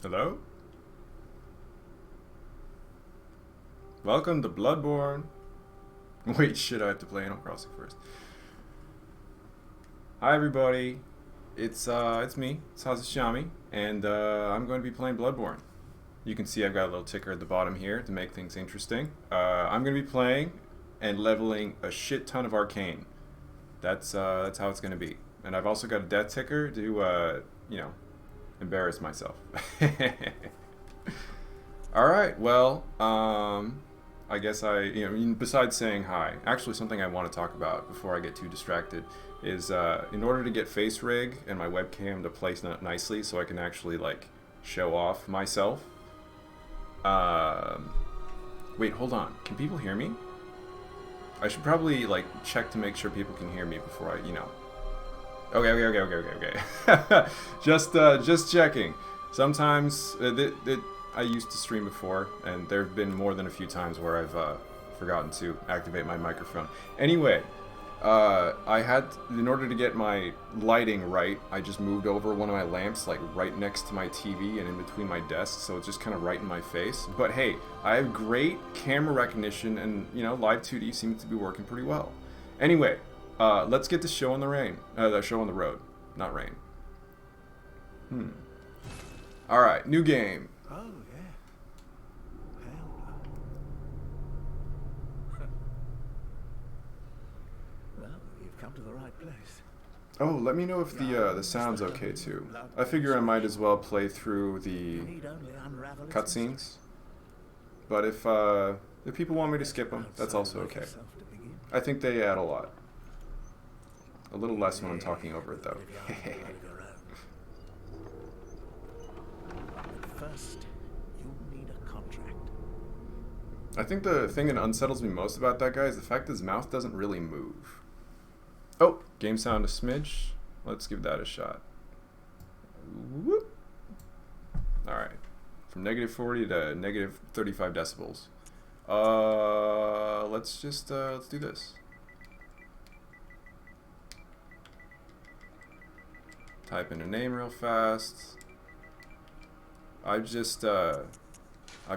Hello? Welcome to Bloodborne. Wait, shit, I have to play Animal Crossing first. Hi everybody. It's me. It's Haza Shami, and I'm going to be playing Bloodborne. You can see I've got a little ticker at the bottom here to make things interesting. I'm going to be playing and leveling a shit ton of arcane. That's how it's going to be. And I've also got a death ticker to embarrass myself. All right. Well, I guess besides saying hi, actually something I want to talk about before I get too distracted is in order to get face rig and my webcam to place nicely so I can actually like show off myself. Wait, hold on. Can people hear me? I should probably like check to make sure people can hear me before Okay. Just checking. Sometimes I used to stream before, and there have been more than a few times where I've forgotten to activate my microphone. Anyway, in order to get my lighting right, I just moved over one of my lamps, like right next to my TV and in between my desks, so it's just kind of right in my face. But hey, I have great camera recognition, and Live 2D seems to be working pretty well. Anyway, let's get the show on the rain. The show on the road, not rain. All right, new game. Oh, yeah. Well, you've come to the right place. Oh, let me know if the sound's okay too. I figure I might as well play through the cutscenes. But if people want me to skip them, that's also okay. I think they add a lot. A little less when I'm talking over it though. First, you'll need a contract. I think the thing that unsettles me most about that guy is the fact that his mouth doesn't really move. Oh, game sound a smidge. Let's give that a shot. Whoop. Alright. From -40 to -35 decibels. Let's do this. Type in a name real fast. I've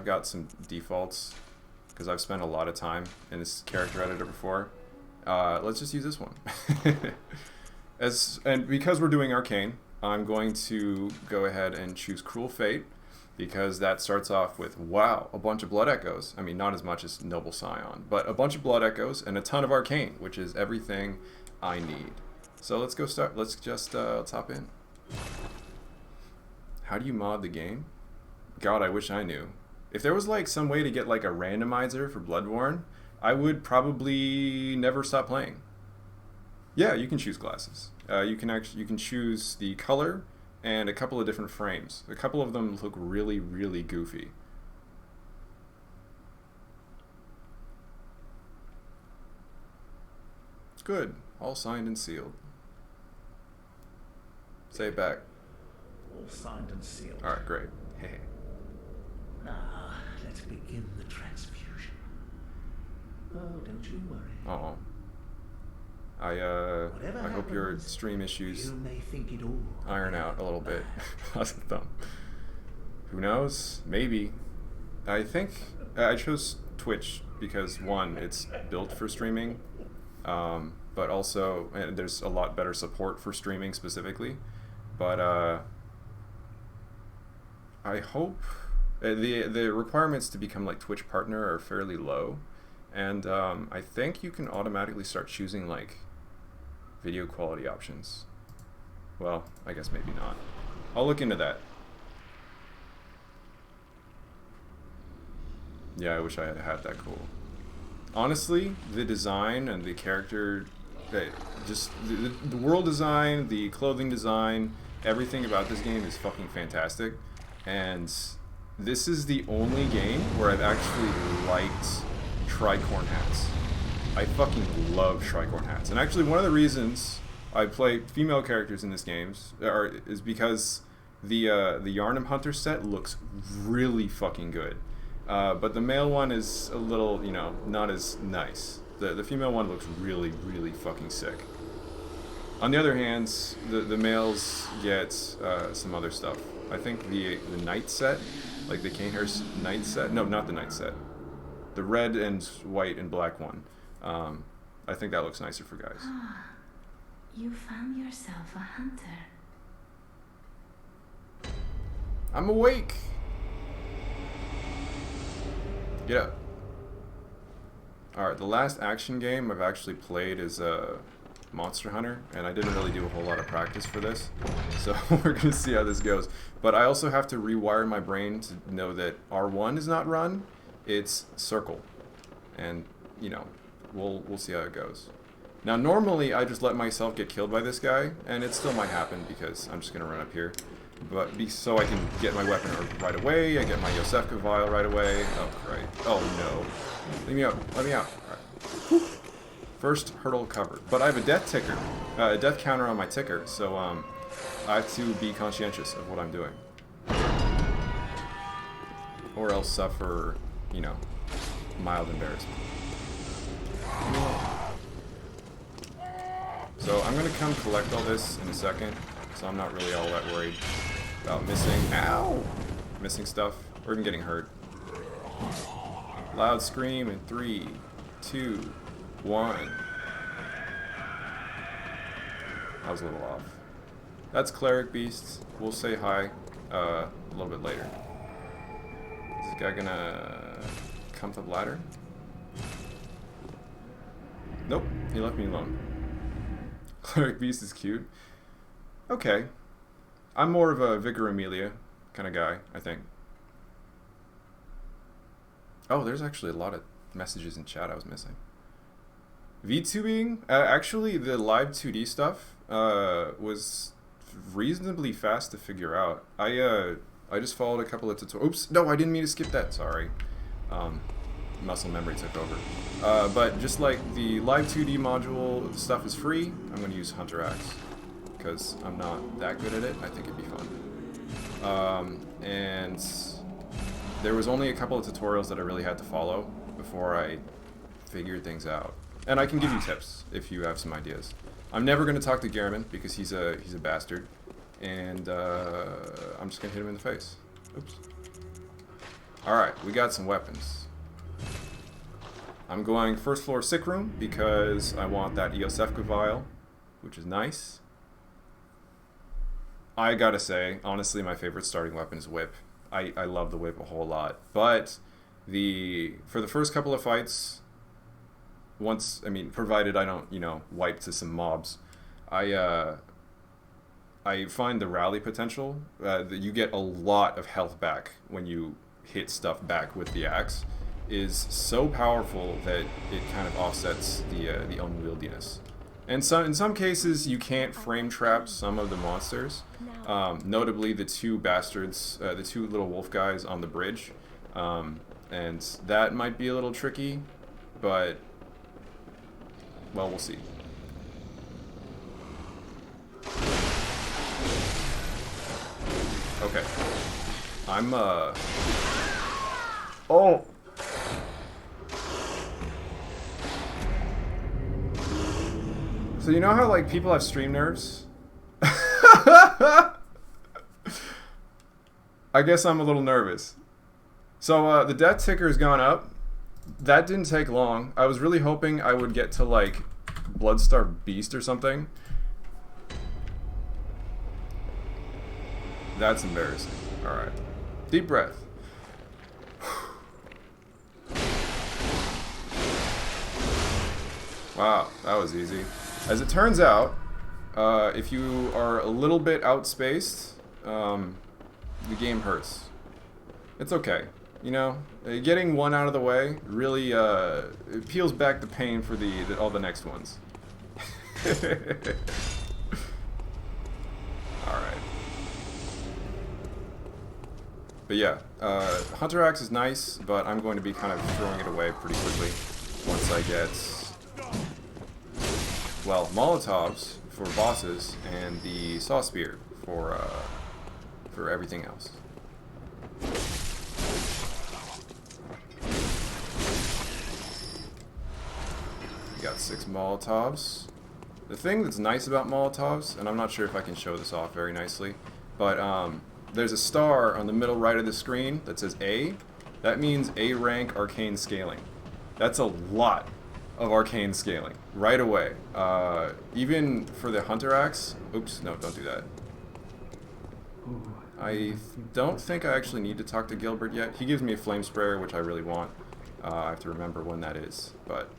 got some defaults because I've spent a lot of time in this character editor before. Let's just use this one. And because we're doing arcane, I'm going to go ahead and choose Cruel Fate because that starts off with, wow, a bunch of blood echoes. I mean, not as much as Noble Scion, but a bunch of blood echoes and a ton of arcane, which is everything I need. So let's go start. Let's hop in. How do you mod the game? God, I wish I knew. If there was like some way to get like a randomizer for Bloodborne, I would probably never stop playing. Yeah, you can choose glasses. You can choose the color and a couple of different frames. A couple of them look really, really goofy. Good. All signed and sealed. Say it back. All signed and sealed. Alright, great. Now, let's begin the transfusion. Oh, don't you worry. Oh. I hope your stream issues You may think it all iron out a little bit. Awesome thumb. Who knows? Maybe. I think I chose Twitch because one, it's built for streaming, but also there's a lot better support for streaming specifically. But I hope the requirements to become like Twitch partner are fairly low, and I think you can automatically start choosing like video quality options. Well, I guess maybe not. I'll look into that. Yeah, I wish I had a hat that cool. Honestly, the design and the character, just the world design, the clothing design, everything about this game is fucking fantastic. And this is the only game where I've actually liked tricorn hats. I fucking love tricorn hats. And actually one of the reasons I play female characters in this game is because the Yharnam Hunter set looks really fucking good. But the male one is a little, not as nice. The female one looks really, really fucking sick. On the other hand, the males get some other stuff. I think the Knight set, like the Kanehurst Knight set. No, not the Knight set. The red and white and black one. I think that looks nicer for guys. You found yourself a hunter. I'm awake. Get up. Alright, the last action game I've actually played is Monster Hunter, and I didn't really do a whole lot of practice for this, so we're going to see how this goes. But I also have to rewire my brain to know that R1 is not run, it's circle. And, you know, we'll see how it goes. Now, normally I just let myself get killed by this guy, and it still might happen because I'm just going to run up here. But so I can get my weapon right away, I get my Yosefka Vial right away. Oh, right. Oh, no. Let me out. Let me out. All right. First hurdle covered. But I have a death ticker, a death counter on my ticker, so I have to be conscientious of what I'm doing. Or else suffer, you know, mild embarrassment. So I'm going to come collect all this in a second, so I'm not really all that worried about missing stuff, or even getting hurt. Loud scream in 3, 2, 1. I was a little off. That's Cleric Beast. We'll say hi a little bit later. Is this guy gonna come to the ladder? Nope, he left me alone. Cleric Beast is cute. Okay. I'm more of a Vicar Amelia kind of guy, I think. Oh, there's actually a lot of messages in chat I was missing. VTubing? Actually, the live 2D stuff was reasonably fast to figure out. I just followed a couple of tutorials. Oops, no, I didn't mean to skip that. Sorry. Muscle memory took over. But just like the live 2D module stuff is free, I'm going to use Hunter Axe because I'm not that good at it. I think it'd be fun. And there was only a couple of tutorials that I really had to follow before I figured things out. And I can give you tips if you have some ideas. I'm never going to talk to Gehrman because he's a bastard, and I'm just going to hit him in the face. Oops. Alright, we got some weapons. I'm going first floor sick room because I want that Yosefka Vial, which is nice. I gotta say, honestly, my favorite starting weapon is Whip. I love the Whip a whole lot. But for the first couple of fights, provided I don't, wipe to some mobs, I find the rally potential, that you get a lot of health back when you hit stuff back with the axe, is so powerful that it kind of offsets the unwieldiness. And in some cases, you can't frame trap some of the monsters, notably the two bastards, the two little wolf guys on the bridge, and that might be a little tricky, but, well, we'll see. Okay. Oh! So you know how, like, people have stream nerves? I guess I'm a little nervous. So, the death ticker has gone up. That didn't take long. I was really hoping I would get to, like, Bloodstone Beast or something. That's embarrassing. Alright. Deep breath. Wow, that was easy. As it turns out, if you are a little bit outspaced, the game hurts. It's okay. You know, getting one out of the way really it peels back the pain for all the next ones. Alright. But yeah, Hunter Axe is nice, but I'm going to be kind of throwing it away pretty quickly once I get, well, Molotovs for bosses and the Saw Spear for everything else. We got 6 Molotovs. The thing that's nice about Molotovs, and I'm not sure if I can show this off very nicely, but there's a star on the middle right of the screen that says A. That means A rank arcane scaling. That's a lot of arcane scaling right away. Even for the Hunter Axe. Oops, no, don't do that. I don't think I actually need to talk to Gilbert yet. He gives me a flame sprayer, which I really want. I have to remember when that is, but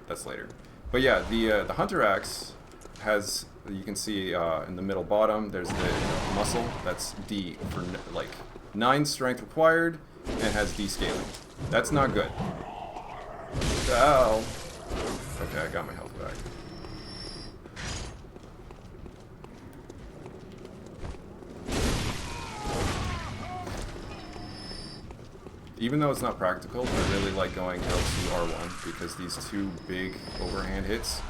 that's later. But yeah, the Hunter Axe has, you can see in the middle bottom, there's the muscle. That's D for like 9 strength required, and has D scaling. That's not good. Ow. Okay, I got my health back. Even though it's not practical, I really like going L2 R1 because these 2 big overhand hits,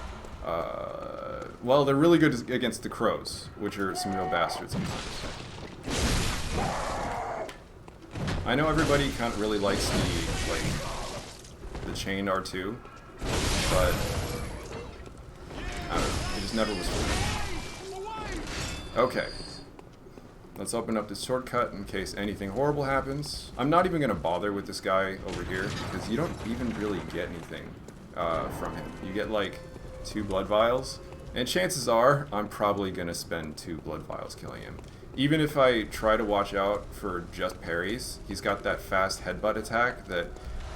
well, they're really good against the crows, which are some real bastards sometimes. I know everybody kind of really likes the chained R2, but I don't know, it just never was for me. Okay. Let's open up this shortcut in case anything horrible happens. I'm not even going to bother with this guy over here because you don't even really get anything from him. You get like 2 blood vials, and chances are I'm probably going to spend 2 blood vials killing him. Even if I try to watch out for just parries, he's got that fast headbutt attack that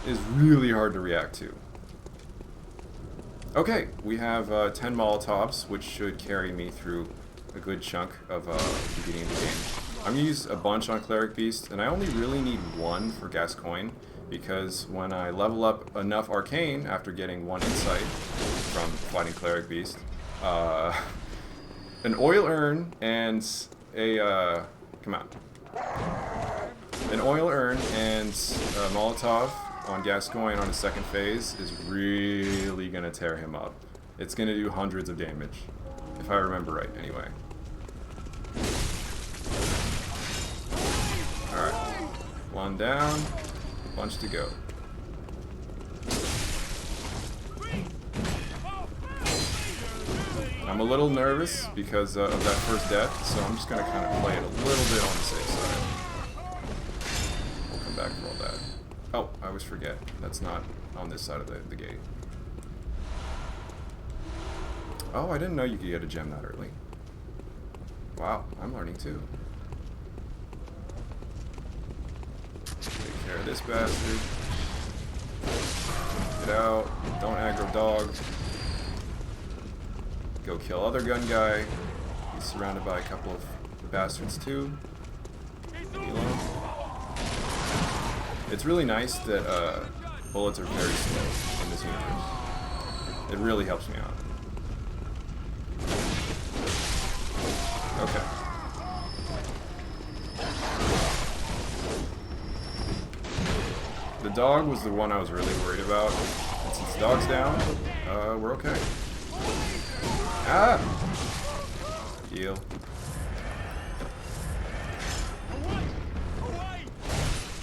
is really hard to react to. Okay, we have 10 Molotovs, which should carry me through a good chunk of the beginning of the game. I'm going to use a bunch on Cleric Beast, and I only really need 1 for Gascoigne, because when I level up enough arcane after getting 1 insight from fighting Cleric Beast, an oil urn and a come on, an oil urn and a Molotov on Gascoigne on his second phase is really going to tear him up. It's going to do hundreds of damage, if I remember right, anyway. Alright. 1 down, bunch to go. I'm a little nervous because of that first death, so I'm just going to kind of play it a little bit on the safe side. We'll come back for all that. Oh, I always forget. That's not on this side of the gate. Oh, I didn't know you could get a gem that early. Wow, I'm learning too. Take care of this bastard. Get out. Don't aggro dog. Go kill other gun guy. He's surrounded by a couple of bastards too. Heal him. It's really nice that bullets are very slow in this universe. It really helps me out. Okay. The dog was the one I was really worried about. And since the dog's down, we're okay. Ah! Heal.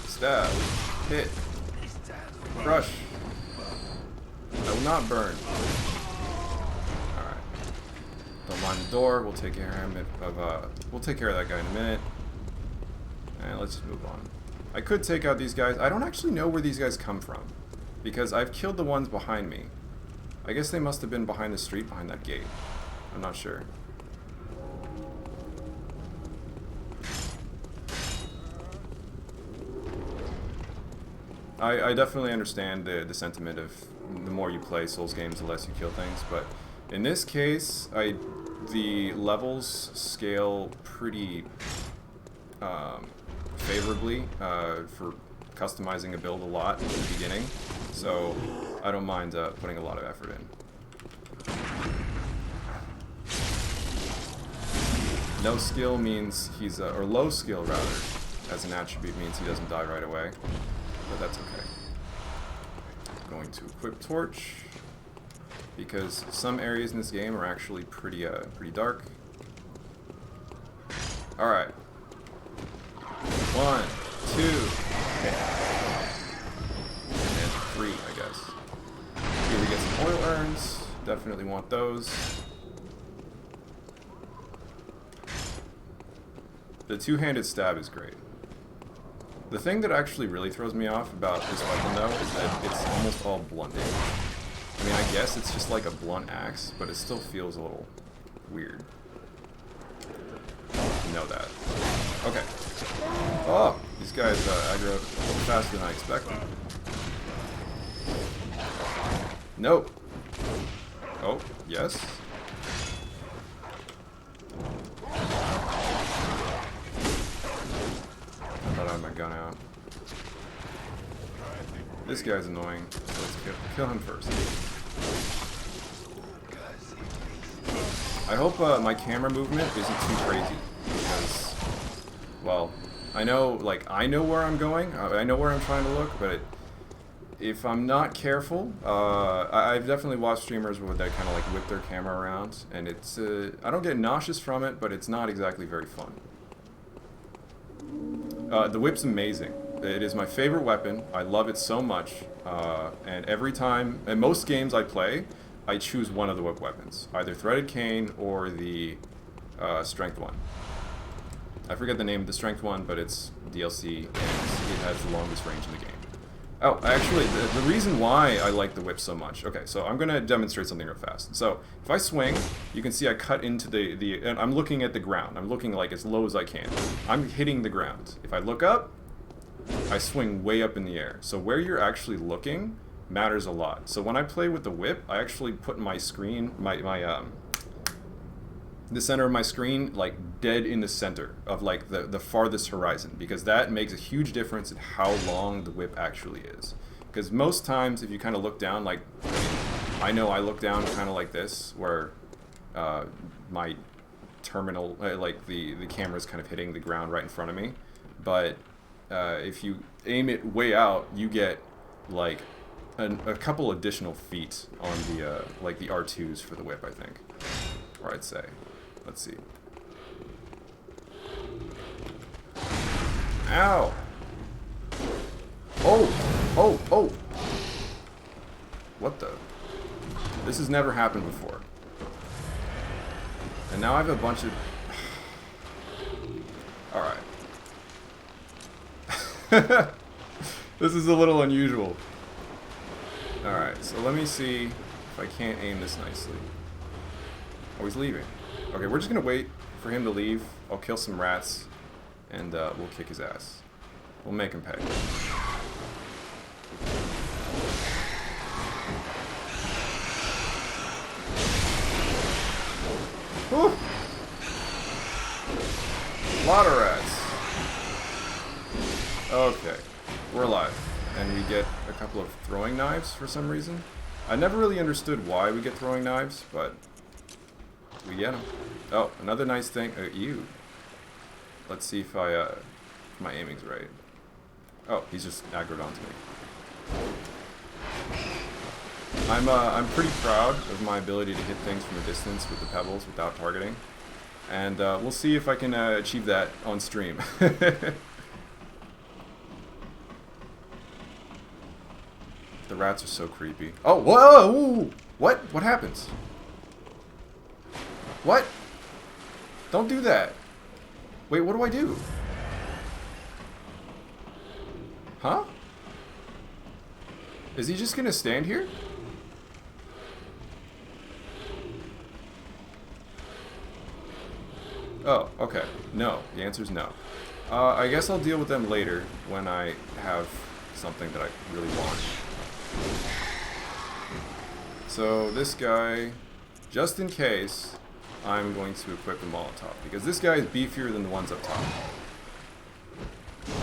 Stab. Hit. Crush. I will not burn. Alright. Don't mind the door. We'll take care of him we'll take care of that guy in a minute. And let's just move on. I could take out these guys. I don't actually know where these guys come from, because I've killed the ones behind me. I guess they must have been behind the street, behind that gate. I'm not sure. I definitely understand the sentiment of the more you play Souls games, the less you kill things, but in this case, the levels scale pretty favorably for customizing a build a lot in the beginning, so I don't mind putting a lot of effort in. No skill means he's, or low skill rather, as an attribute means he doesn't die right away, but that's okay. Going to equip Torch, because some areas in this game are actually pretty dark. Alright. 1, 2, and 3, I guess. Here we get some oil urns. Definitely want those. The two-handed stab is great. The thing that actually really throws me off about this weapon, though, is that it's almost all blunt damage. I mean, I guess it's just like a blunt axe, but it still feels a little weird. You know that. Okay. Oh, these guys aggro a little faster than I expected. Nope. Oh, yes. I thought I had my gun out. This guy's annoying, so let's kill him first. I hope my camera movement isn't too crazy, because, well, I know where I'm going, I know where I'm trying to look, but if I'm not careful, I've definitely watched streamers where they kind of like whip their camera around, and it's, I don't get nauseous from it, but it's not exactly very fun. The whip's amazing. It is my favorite weapon. I love it so much, and every time, in most games I play, I choose one of the whip weapons, either Threaded Cane or the Strength one. I forget the name of the Strength one, but it's DLC, and it has the longest range in the game. Oh, actually, the reason why I like the whip so much... Okay, so I'm going to demonstrate something real fast. So, if I swing, you can see I cut into and I'm looking at the ground. I'm looking like as low as I can. I'm hitting the ground. If I look up, I swing way up in the air. So where you're actually looking matters a lot. So when I play with the whip, I actually put my screen, the center of my screen, like dead in the center of like the farthest horizon, because that makes a huge difference in how long the whip actually is. Because most times if you kind of look down, like, I know I look down kind of like this, where my terminal, like the camera's kind of hitting the ground right in front of me, but if you aim it way out, you get like a couple additional feet on the like the R2s for the whip, I think, or I'd say. Let's see. Ow! Oh! Oh! Oh! What the? This has never happened before. And now I have a bunch of... Alright. This is a little unusual. Alright, so let me see if I can't aim this nicely. Oh, he's leaving. Okay, we're just gonna wait for him to leave. I'll kill some rats, and we'll kick his ass. We'll make him pay. Whew. Lot of rats. Okay, we're alive, and we get a couple of throwing knives for some reason. I never really understood why we get throwing knives, but we get them. Oh, another nice thing. Ew. Let's see if my aiming's right. Oh, he's just aggroed onto me. I'm pretty proud of my ability to hit things from a distance with the pebbles without targeting, and we'll see if I can achieve that on stream. The rats are so creepy. Oh, whoa! Ooh, what? What happens? What? Don't do that. Wait, what do I do? Huh? Is he just gonna stand here? Oh, okay. No. The answer's no. I guess I'll deal with them later when I have something that I really want. So this guy, just in case, I'm going to equip the Molotov, because this guy is beefier than the ones up top.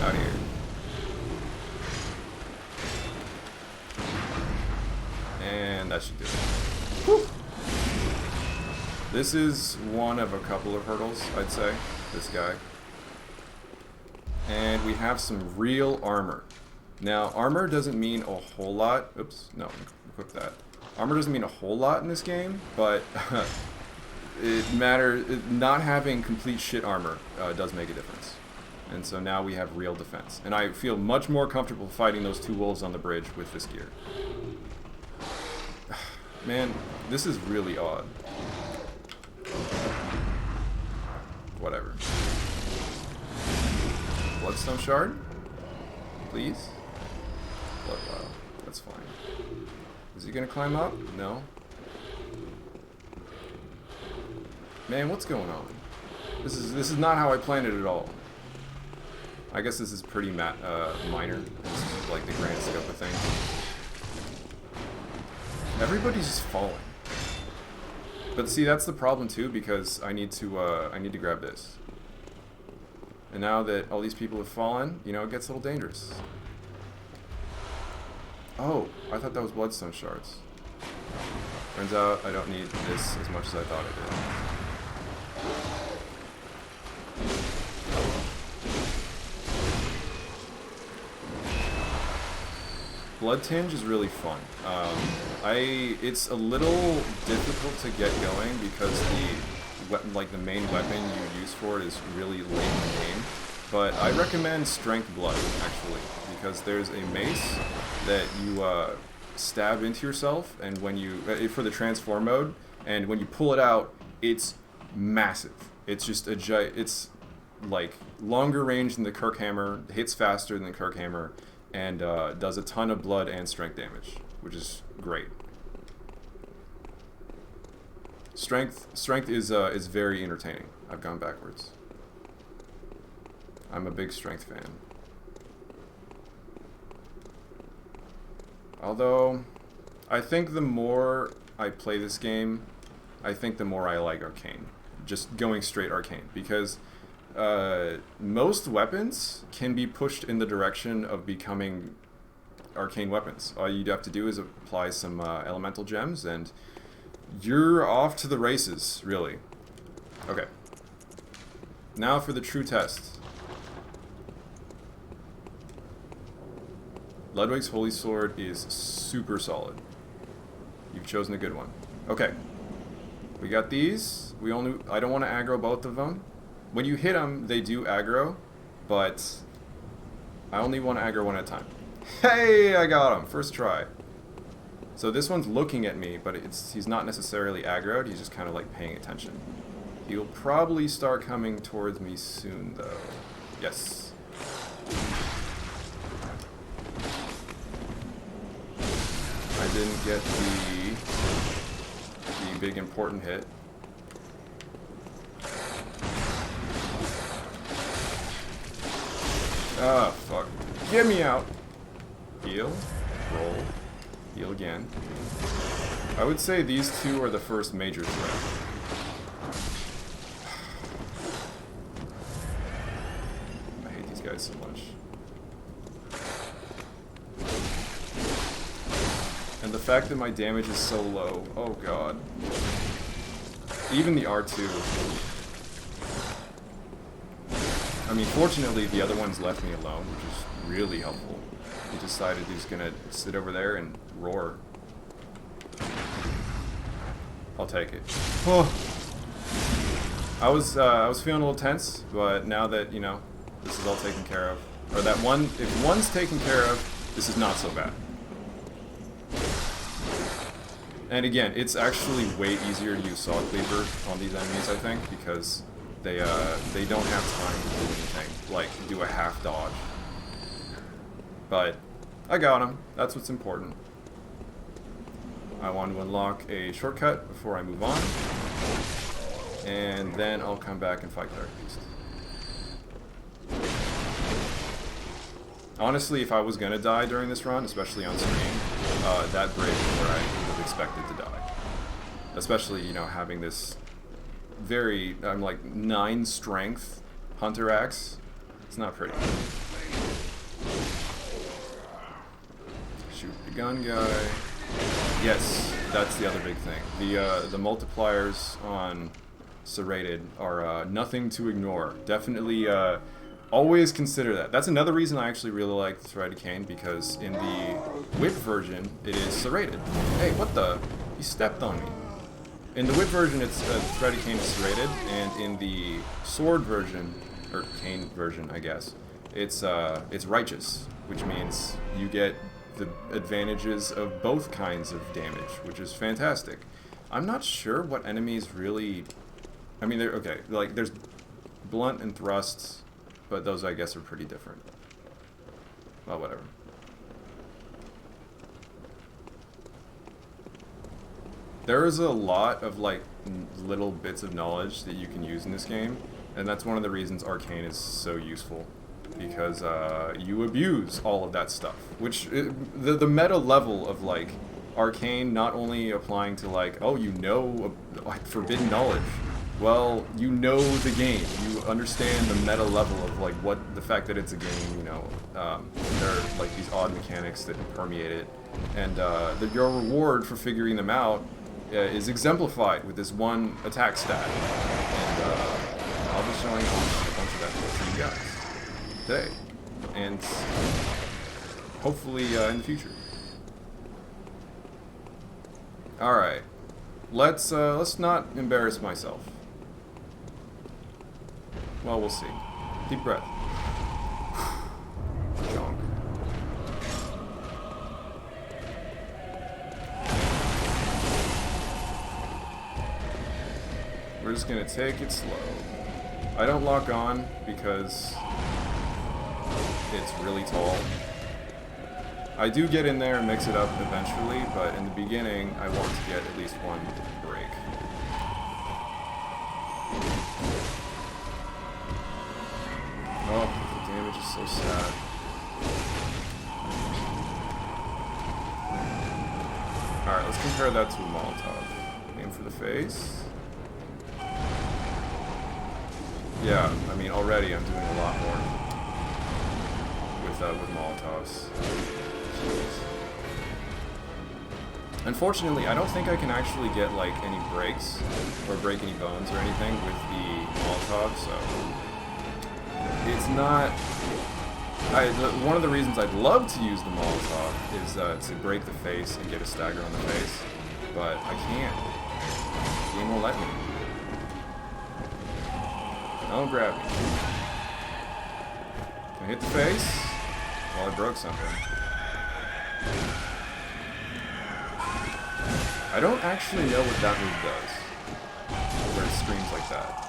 Out here. And that should do it. Whew. This is one of a couple of hurdles, I'd say, this guy. And we have some real armor. Now, armor doesn't mean a whole lot. Oops, no, equip that. Armor doesn't mean a whole lot in this game, but it matters. Not having complete shit armor does make a difference. And so now we have real defense. And I feel much more comfortable fighting those two wolves on the bridge with this gear. Man, this is really odd. Bloodstone Shard? Please? Blood Vial. That's fine. Is he gonna climb up? No. Man, what's going on? This is not how I planned it at all. I guess this is pretty minor. This is like the grand scope of things. Everybody's just falling. But see, that's the problem too, because I need to grab this. And now that all these people have fallen, you know, it gets a little dangerous. Oh, I thought that was Bloodstone Shards. Turns out I don't need this as much as I thought I did. Blood Tinge is really fun. It's a little difficult to get going because the main weapon you use for it is really late in the game. But I recommend Strength Blood actually, because there's a mace that you stab into yourself, and when you for the transform mode, and when you pull it out, it's massive. It's just it's like longer range than the Kirkhammer, hits faster than the Kirkhammer, and does a ton of blood and strength damage, which is great. Strength is very entertaining. I've gone backwards. I'm a big strength fan. Although, I think the more I play this game, I think the more I like arcane. Just going straight arcane, because most weapons can be pushed in the direction of becoming arcane weapons. All you'd have to do is apply some elemental gems, and you're off to the races, really. Okay. Now for the true test. Ludwig's Holy Sword is super solid. You've chosen a good one. Okay. We got these. I don't want to aggro both of them. When you hit them, they do aggro, but I only want to aggro one at a time. Hey, I got him. First try. So this one's looking at me, but he's not necessarily aggroed. He's just kind of like paying attention. He'll probably start coming towards me soon, though. Yes. I didn't get the big important hit. Ah, fuck. Get me out. Heal. Roll. Heal again. I would say these two are the first major threat. I hate these guys so much. And the fact that my damage is so low. Oh god. Even the R2. I mean, fortunately, the other ones left me alone, which is really helpful. He decided he's gonna sit over there and roar. I'll take it. Oh. I was feeling a little tense, but now that, you know, this is all taken care of, or that one, if one's taken care of, this is not so bad. And again, it's actually way easier to use Saw Cleaver on these enemies, I think, because they don't have time to do anything, like do a half dodge. But I got him. That's what's important. I want to unlock a shortcut before I move on, and then I'll come back and fight Cleric Beast. Honestly, if I was gonna die during this run, especially on stream, that bridge is where I would have expected to die. Especially, you know, having this I'm like 9 strength hunter axe. It's not pretty. Shoot the gun guy. Yes, that's the other big thing. The multipliers on Serrated are nothing to ignore. Definitely always consider that. That's another reason I actually really like the Serrated Cane, because in the whip version it is serrated. Hey, what the? He stepped on me. In the whip version, it's Serrated Cane is serrated, and in the sword version, or cane version, I guess, it's righteous, which means you get the advantages of both kinds of damage, which is fantastic. I'm not sure what enemies really. I mean, okay, like there's blunt and thrusts, but those I guess are pretty different. Well, whatever. There is a lot of like little bits of knowledge that you can use in this game, and that's one of the reasons arcane is so useful, because you abuse all of that stuff. Which the meta level of like arcane not only applying to like, oh, you know, like forbidden knowledge. Well, you know the game. You understand the meta level of like what the fact that it's a game. You know, there are like these odd mechanics that permeate it, and your reward for figuring them out is exemplified with this one attack stat. And I'll be showing off a bunch of that to you guys today, and hopefully in the future. All right, let's not embarrass myself. Well, we'll see. Deep breath. Junk. We're just gonna take it slow. I don't lock on because it's really tall. I do get in there and mix it up eventually, but in the beginning, I want to get at least one break. Oh, the damage is so sad. Alright, let's compare that to a Molotov. Aim for the face. Yeah, I mean, already I'm doing a lot more with Molotovs. Jeez. Unfortunately, I don't think I can actually get, like, any breaks or break any bones or anything with the Molotov, so it's not... one of the reasons I'd love to use the Molotov is to break the face and get a stagger on the face, but I can't. The game won't let me. Don't grab me. Can I hit the face? Well, I broke something. I don't actually know what that move does, where it screams like that.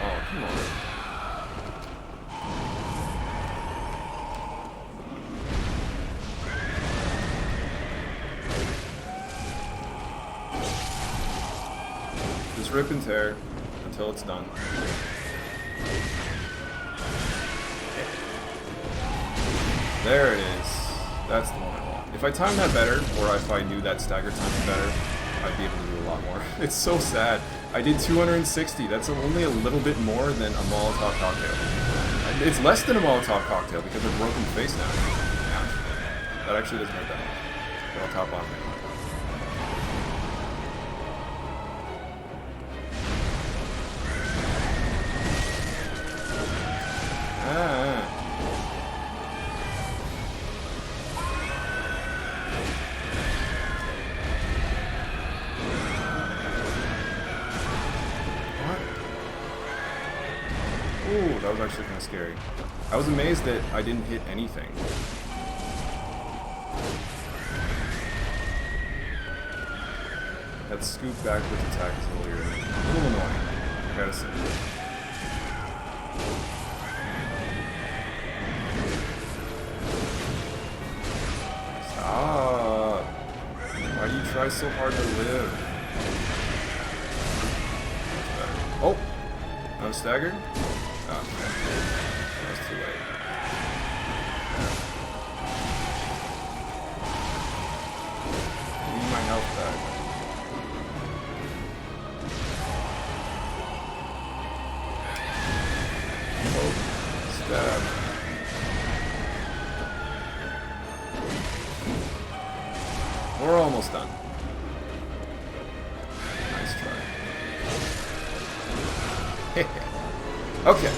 Oh, come on. Just rip and tear until it's done. There it is. That's the one I want. If I timed that better, or if I knew that stagger timing better, I'd be able to do a lot more. It's so sad. I did 260. That's only a little bit more than a Molotov cocktail. It's less than a Molotov cocktail because I've broken the face now. Ouch. That actually doesn't hurt that much. But I'll top off it. Ooh, that was actually kind of scary. I was amazed that I didn't hit anything. That scoop backwards attack is a little annoying, I gotta say. Stop! Why do you try so hard to live? Oh! I was staggered? Oh, okay. That was too late. I need my health back. Oh, stab. We're almost done. Nice try. Okay,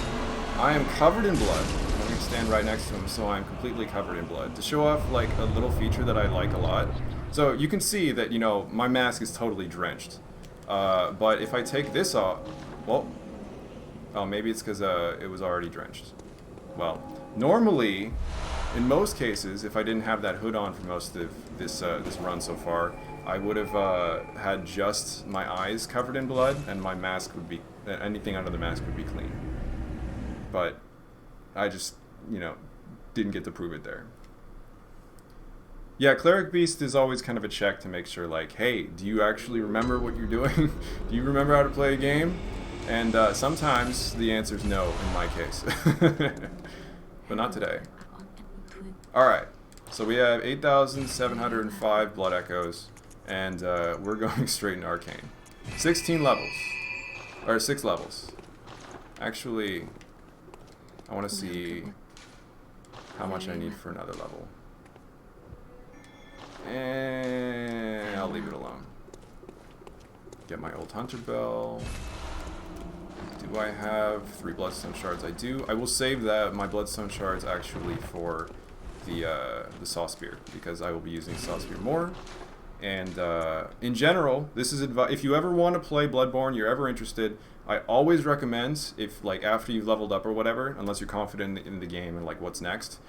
I am covered in blood. I'm going to stand right next to him so I'm completely covered in blood to show off like a little feature that I like a lot. So you can see that, you know, my mask is totally drenched. But if I take this off, well, oh, maybe it's because it was already drenched. Well, normally in most cases, if I didn't have that hood on for most of this this run so far, I would have had just my eyes covered in blood, and my mask would be anything under the mask would be clean. But I just, you know, didn't get to prove it there. Yeah, Cleric Beast is always kind of a check to make sure, like, hey, do you actually remember what you're doing? Do you remember how to play a game? And sometimes the answer is no, in my case. But not today. Alright, so we have 8,705 Blood Echoes, and we're going straight into Arcane. 16 levels. Or 6 levels. Actually, I want to see how much I need for another level. And I'll leave it alone. Get my old hunter bell. Do I have 3 bloodstone shards? I do. I will save that my bloodstone shards actually for the saw spear, because I will be using saw spear more. And in general, this is advice. If you ever want to play Bloodborne, you're ever interested, I always recommend, if like after you've leveled up or whatever, unless you're confident in the game and like what's next,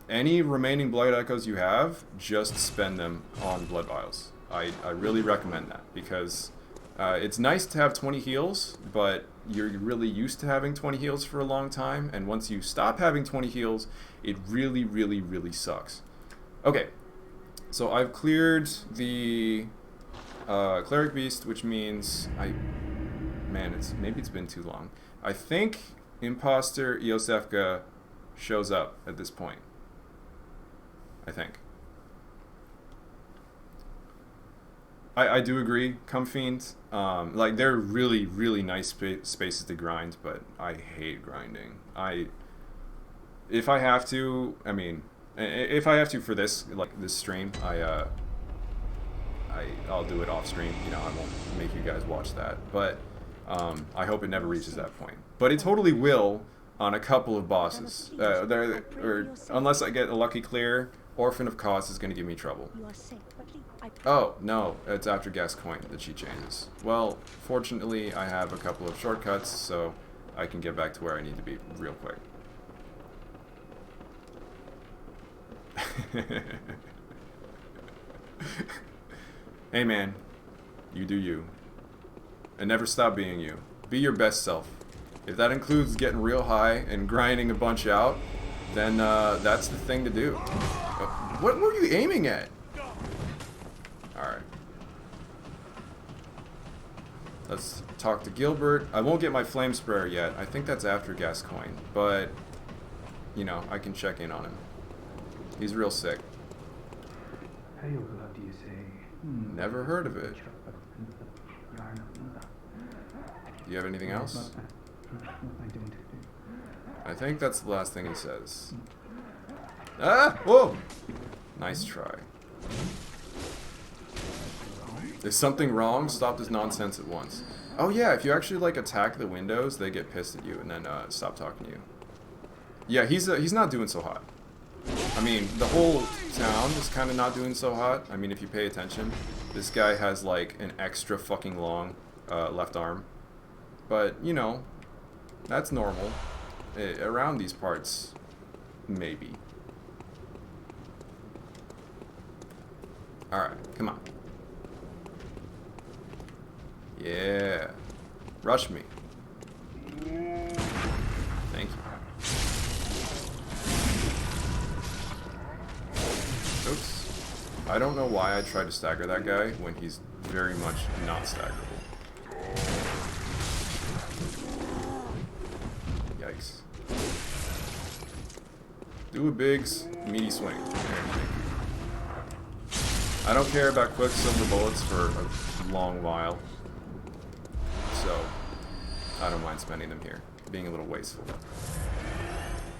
any remaining blood echoes you have, just spend them on blood vials. I really recommend that, because it's nice to have 20 heals, but you're really used to having 20 heals for a long time, and once you stop having 20 heals, it really, really, really sucks. Okay, so I've cleared the Cleric Beast, which means maybe it's been too long. I think Imposter Iosefka shows up at this point. I think. I do agree, Comfiend. Like, they're really, really nice spaces to grind, but I hate grinding. If I have to, I mean, if I have to for this, like, this stream, I'll do it off stream. You know, I won't make you guys watch that. But I hope it never reaches that point. But it totally will on a couple of bosses. Unless I get a lucky clear, Orphan of Cause is going to give me trouble. Oh, no, it's after Gascoigne that she changes. Well, fortunately, I have a couple of shortcuts, so I can get back to where I need to be real quick. Hey man, you do you. And never stop being you. Be your best self. If that includes getting real high and grinding a bunch out, then that's the thing to do. What were you aiming at? Alright. Let's talk to Gilbert. I won't get my flame sprayer yet. I think that's after Gascoigne. But, you know, I can check in on him. He's real sick. Do you say? Never heard of it. Do you have anything else? I don't. I think that's the last thing he says. Ah! Whoa! Nice try. Is something wrong? Stop this nonsense at once. Oh yeah, if you actually like attack the windows, they get pissed at you and then stop talking to you. Yeah, he's not doing so hot. I mean, the whole town is kind of not doing so hot. I mean, if you pay attention, this guy has like an extra fucking long left arm. But, you know, that's normal. Around these parts, maybe. Alright, come on. Yeah. Rush me. Thank you. Oops. I don't know why I tried to stagger that guy when he's very much not staggerable. Yikes. Do a big, meaty swing. I don't care about quicksilver bullets for a long while, so I don't mind spending them here, being a little wasteful.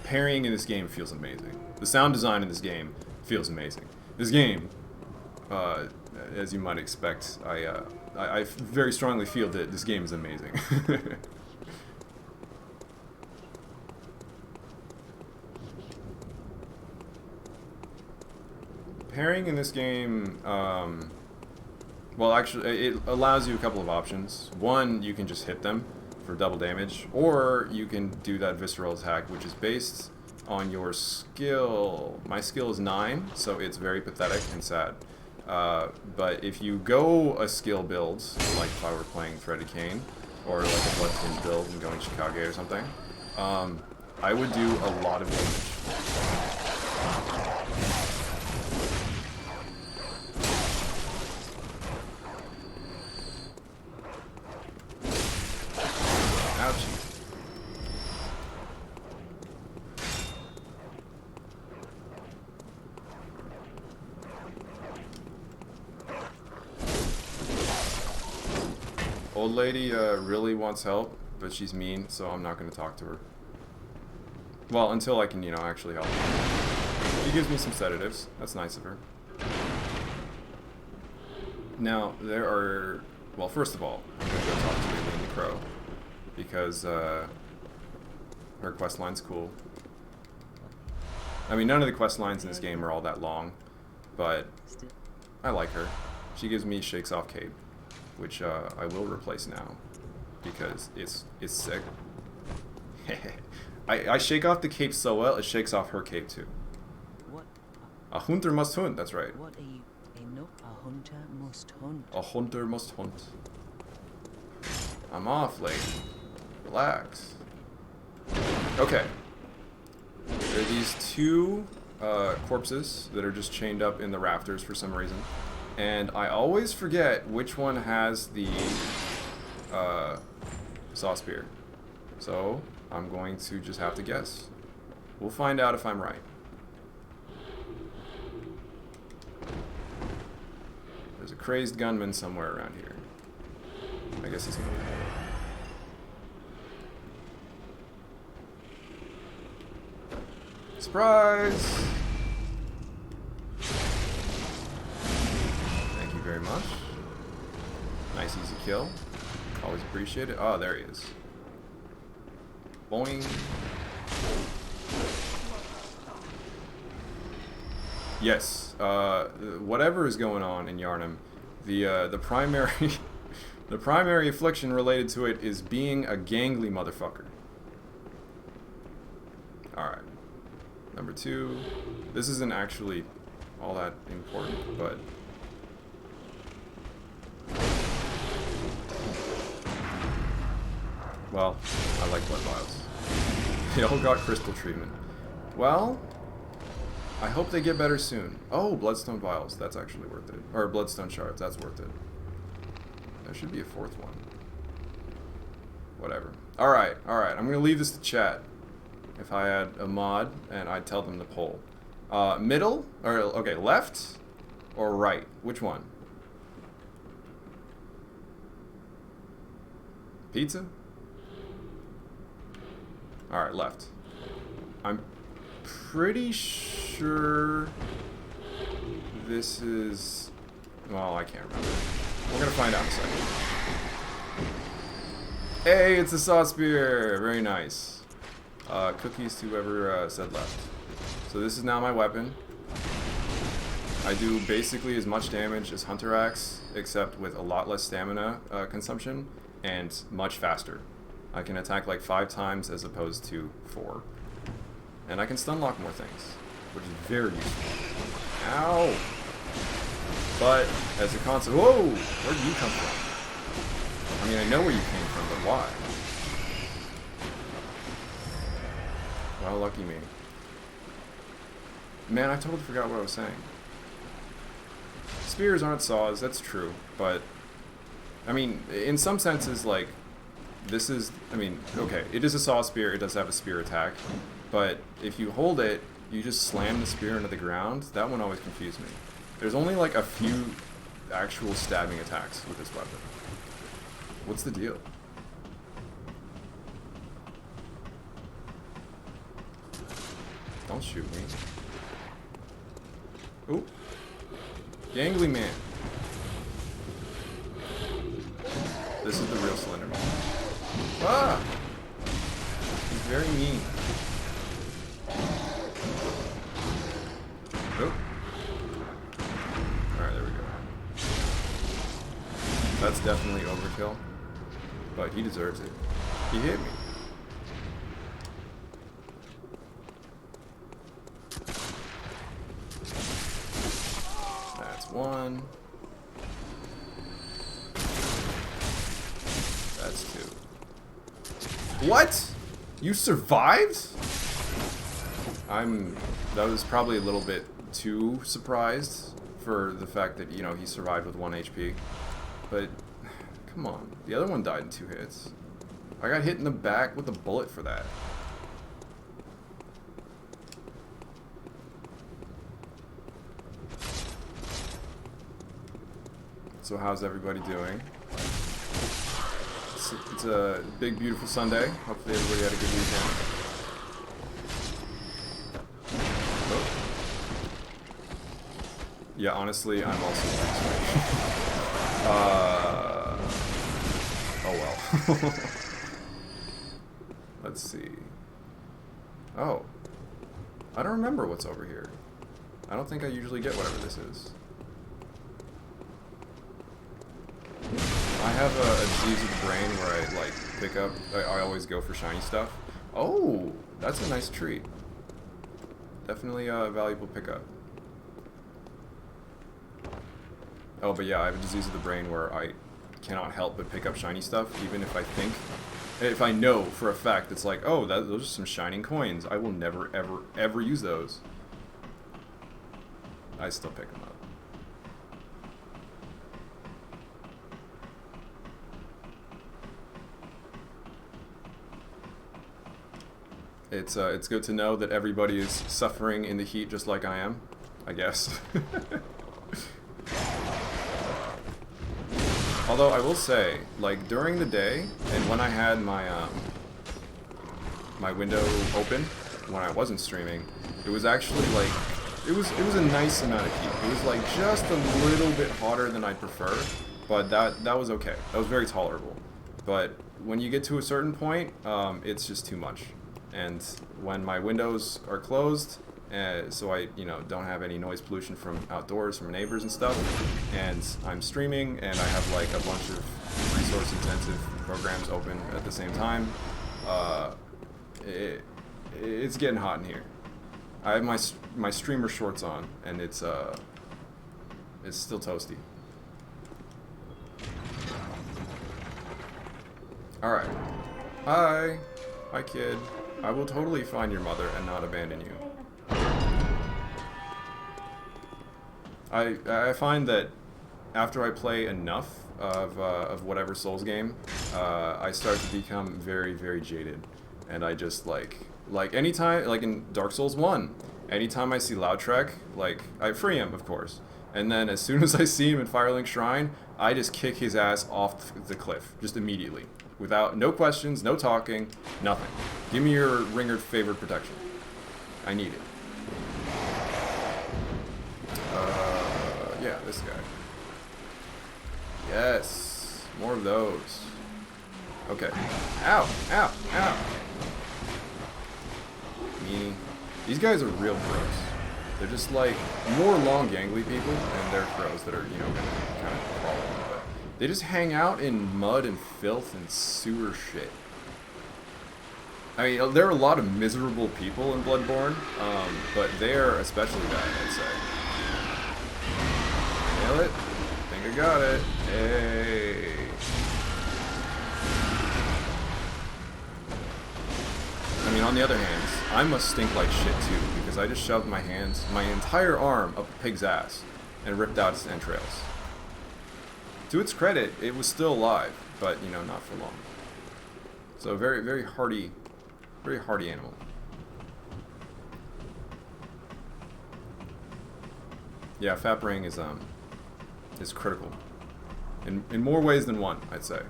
Parrying in this game feels amazing. The sound design in this game feels amazing. This game, as you might expect, I very strongly feel that this game is amazing. Parrying in this game, well, actually, it allows you a couple of options. One, you can just hit them for double damage, or you can do that visceral attack, which is based on your skill. My skill is 9, so it's very pathetic and sad. But if you go a skill build, like if I were playing Threaded Cane, or like a Bloodstone build and going Chicago or something, I would do a lot of damage. Ouchie. Old lady really wants help, but she's mean, so I'm not going to talk to her. Well, until I can, you know, actually help her. She gives me some sedatives. That's nice of her. Now, there are... Well, first of all, I'm going to go talk to Lily the Crow, because her quest line's cool. I mean, none of the quest lines in this game are all that long, but I like her. She gives me Shakes Off Cape, which I will replace now, because it's sick. I shake off the cape so well, it shakes off her cape too. What? A hunter must hunt, that's right. What are you? A hunter must hunt. A hunter must hunt. I'm off, lady. Relax. Okay. There are these two corpses that are just chained up in the rafters for some reason. And I always forget which one has the saw spear. So I'm going to just have to guess. We'll find out if I'm right. There's a crazed gunman somewhere around here. I guess he's moving. Surprise! Thank you very much. Nice easy kill. Always appreciate it. Oh, there he is. Boing. Yes. Whatever is going on in Yharnam, the primary the primary affliction related to it is being a gangly motherfucker. All right. Number 2. This isn't actually all that important, but well, I like blood vials. They all got crystal treatment. Well, I hope they get better soon. Oh, Bloodstone vials. That's actually worth it. Or Bloodstone shards. That's worth it. There should be a 4th one. Whatever. Alright, alright. I'm going to leave this to chat. If I had a mod, and I'd tell them to poll. Middle? Or, okay, left? Or right? Which one? Pizza? Alright, left. I'm pretty sure this is... Well, I can't remember. We're gonna find out in a second. Hey, it's a saw spear! Very nice. Cookies to whoever said left. So this is now my weapon. I do basically as much damage as Hunter Axe, except with a lot less stamina consumption, and much faster. I can attack like 5 times as opposed to 4. And I can stun lock more things, which is very useful. Ow! But, as a concept... Whoa! Where did you come from? I mean, I know where you came from, but why? Well, lucky me. Man, I totally forgot what I was saying. Spears aren't saws, that's true, but... I mean, in some senses, like... This is... I mean, okay, it is a saw spear, it does have a spear attack. But if you hold it, you just slam the spear into the ground. That one always confused me. There's only like a few actual stabbing attacks with this weapon. What's the deal? Don't shoot me. Ooh. Gangly man. This is the real Slender Man. Ah! He's very mean. Oh. Alright, there we go. That's definitely overkill. But he deserves it. He hit me. That's one. That's two. What? You survived? That was probably a little bit too surprised for the fact that, you know, he survived with 1 HP. But, come on. The other one died in 2 hits. I got hit in the back with a bullet for that. So how's everybody doing? It's a big, beautiful Sunday. Hopefully everybody had a good weekend. Oh. Yeah, honestly, I'm also oh well. Let's see. Oh. I don't remember what's over here. I don't think I usually get whatever this is. I have a disease of the brain where I like pick up. I always go for shiny stuff. Oh, that's a nice treat. Definitely a valuable pickup. Oh, but yeah, I have a disease of the brain where I cannot help but pick up shiny stuff, even if I know for a fact it's like, oh, those are some shining coins. I will never, ever, ever use those. I still pick them up. It's good to know that everybody is suffering in the heat just like I am, I guess. Although I will say, like during the day and when I had my my window open when I wasn't streaming, it was actually like it was a nice amount of heat. It was like just a little bit hotter than I'd prefer, but that was okay. That was very tolerable. But when you get to a certain point, it's just too much. And when my windows are closed, so I, you know, don't have any noise pollution from outdoors, from neighbors and stuff, and I'm streaming, and I have like a bunch of resource-intensive programs open at the same time, it's getting hot in here. I have my streamer shorts on, and it's still toasty. All right. Hi, kid. I will totally find your mother and not abandon you. I find that after I play enough of whatever Souls game, I start to become very, very jaded, and I just like anytime, like in Dark Souls 1, anytime I see Lautrec, like I free him, of course, and then as soon as I see him in Firelink Shrine, I just kick his ass off the cliff, just immediately. Without, no questions, no talking, nothing. Give me your Ringard favored protection. I need it. Yeah, this guy. Yes, more of those. Okay. Ow, ow, ow. Me. These guys are real pros. They're just like more long, gangly people, and they're pros that are, you know, kind of crawling. But they just hang out in mud and filth and sewer shit. I mean, there are a lot of miserable people in Bloodborne, but they're especially bad, I'd say. Nail it. I think I got it. Hey. I mean, on the other hand, I must stink like shit too, because I just shoved my entire arm up a pig's ass and ripped out its entrails. To its credit, it was still alive, but, you know, not for long. So very, very hardy animal. Yeah, fat brain is critical. In more ways than one, I'd say.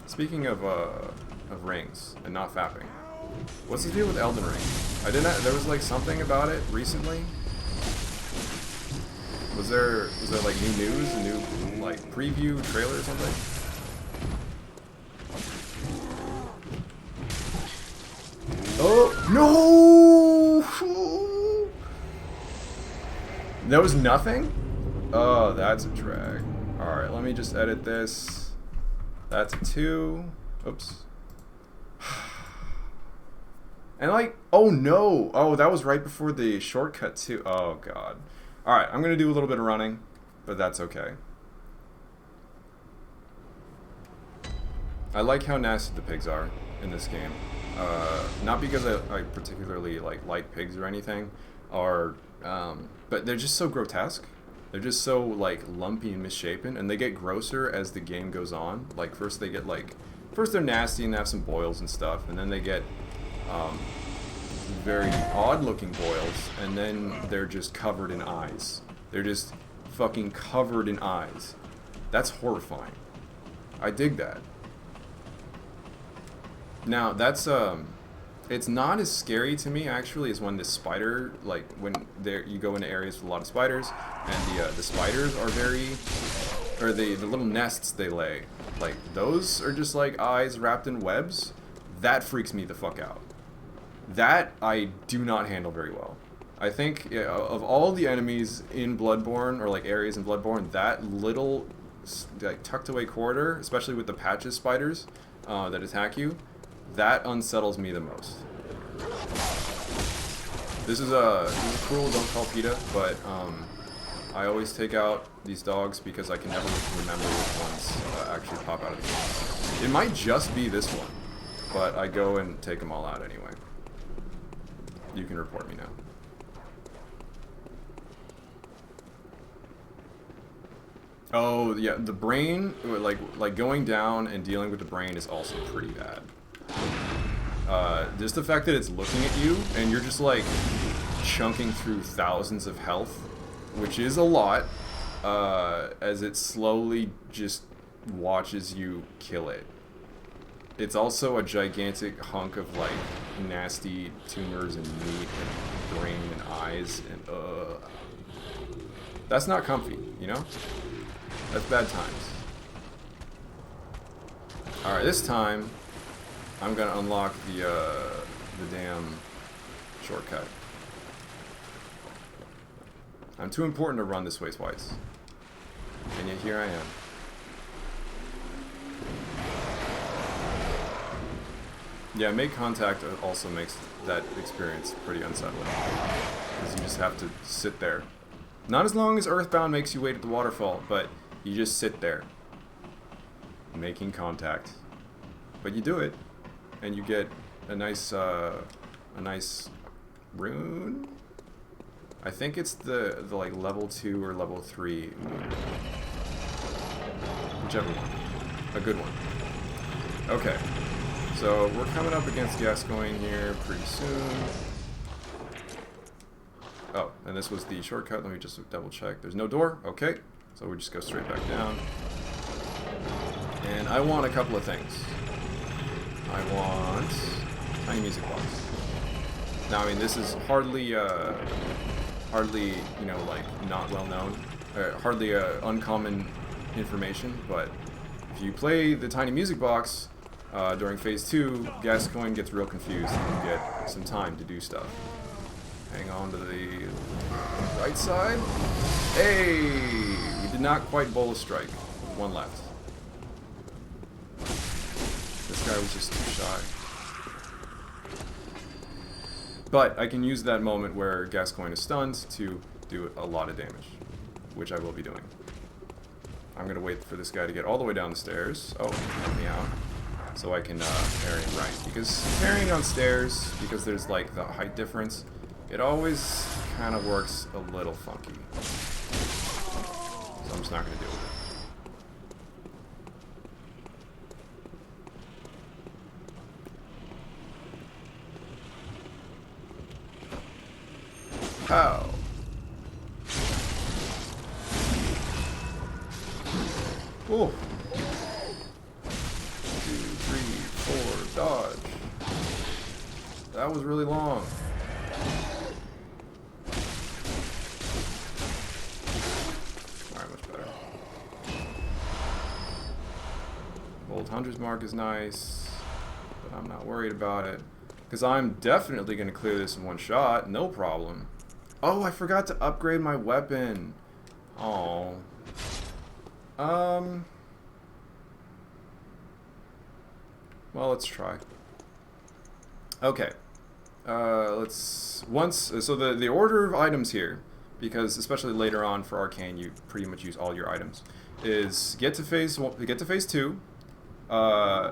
Speaking of rings and not fapping, what's the deal with Elden Ring? There was like something about it recently. Was there like new news, a new like preview trailer or something? Oh no! There was nothing? Oh, that's a drag. All right, let me just edit this. That's a 2. Oops. And like, oh no! Oh, that was right before the shortcut too. Oh god. Alright, I'm gonna do a little bit of running, but that's okay. I like how nasty the pigs are in this game. Not because I particularly like pigs or anything, or but they're just so grotesque. They're just so like lumpy and misshapen, and they get grosser as the game goes on. Like first they get first they're nasty and they have some boils and stuff, and then they get very odd-looking boils, and then they're just covered in eyes. They're just fucking covered in eyes. That's horrifying. I dig that. Now that's it's not as scary to me actually as when the spider, like when you go into areas with a lot of spiders, and the spiders are very, or the little nests they lay, like those are just like eyes wrapped in webs. That freaks me the fuck out. That I do not handle very well. I think of all the enemies in Bloodborne, or like areas in Bloodborne, that little like tucked away corridor, especially with the patches spiders that attack you, that unsettles me the most. This is a cruel, don't call PETA, but I always take out these dogs because I can never remember which ones actually pop out of the game. It might just be this one, but I go and take them all out anyway. You can report me now. Oh yeah, the brain, like going down and dealing with the brain is also pretty bad. Just the fact that it's looking at you and you're just like chunking through thousands of health, which is a lot, as it slowly just watches you kill it. It's also a gigantic hunk of like nasty tumors and meat and brain and eyes, and that's not comfy, you know? That's bad times. Alright, this time I'm gonna unlock the damn shortcut. I'm too important to run this way twice. And yet here I am. Yeah, make contact also makes that experience pretty unsettling. Because you just have to sit there. Not as long as Earthbound makes you wait at the waterfall, but you just sit there. Making contact. But you do it. And you get a nice rune? I think it's the like level 2 or level 3 moon. Whichever one. A good one. Okay. So we're coming up against Gascoigne here pretty soon. Oh, and this was the shortcut. Let me just double check. There's no door. Okay. So we just go straight back down. And I want a couple of things. I want tiny music box. Now, I mean, this is hardly, you know, like, not well known. Hardly uncommon information, but if you play the tiny music box during phase 2, Gascoigne gets real confused and you get some time to do stuff. Hang on to the right side. Hey! We did not quite bowl a strike. One left. This guy was just too shy. But I can use that moment where Gascoigne is stunned to do a lot of damage, which I will be doing. I'm going to wait for this guy to get all the way down the stairs. Oh, help me out. So I can parry him right. Because parrying on stairs, because there's like the height difference, it always kind of works a little funky. So I'm just not going to deal with it. How? Oh. 2, 3, 4, dodge. That was really long. Alright, much better. Old Hunter's Mark is nice, but I'm not worried about it. Because I'm definitely going to clear this in one shot, no problem. Oh, I forgot to upgrade my weapon. Oh. Well, let's try. Okay. So the order of items here, because especially later on for arcane, you pretty much use all your items, is get to phase 2,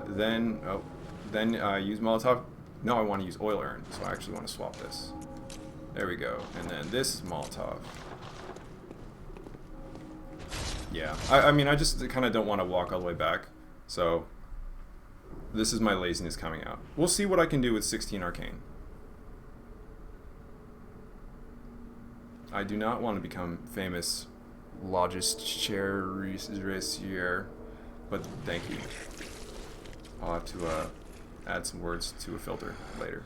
then use Molotov. No, I want to use oil urn, so I actually want to swap this. There we go, and then this is Molotov. Yeah, I mean, I just kind of don't want to walk all the way back, so this is my laziness coming out. We'll see what I can do with 16 arcane. I do not want to become famous Logistcherisier, but thank you. I'll have to add some words to a filter later.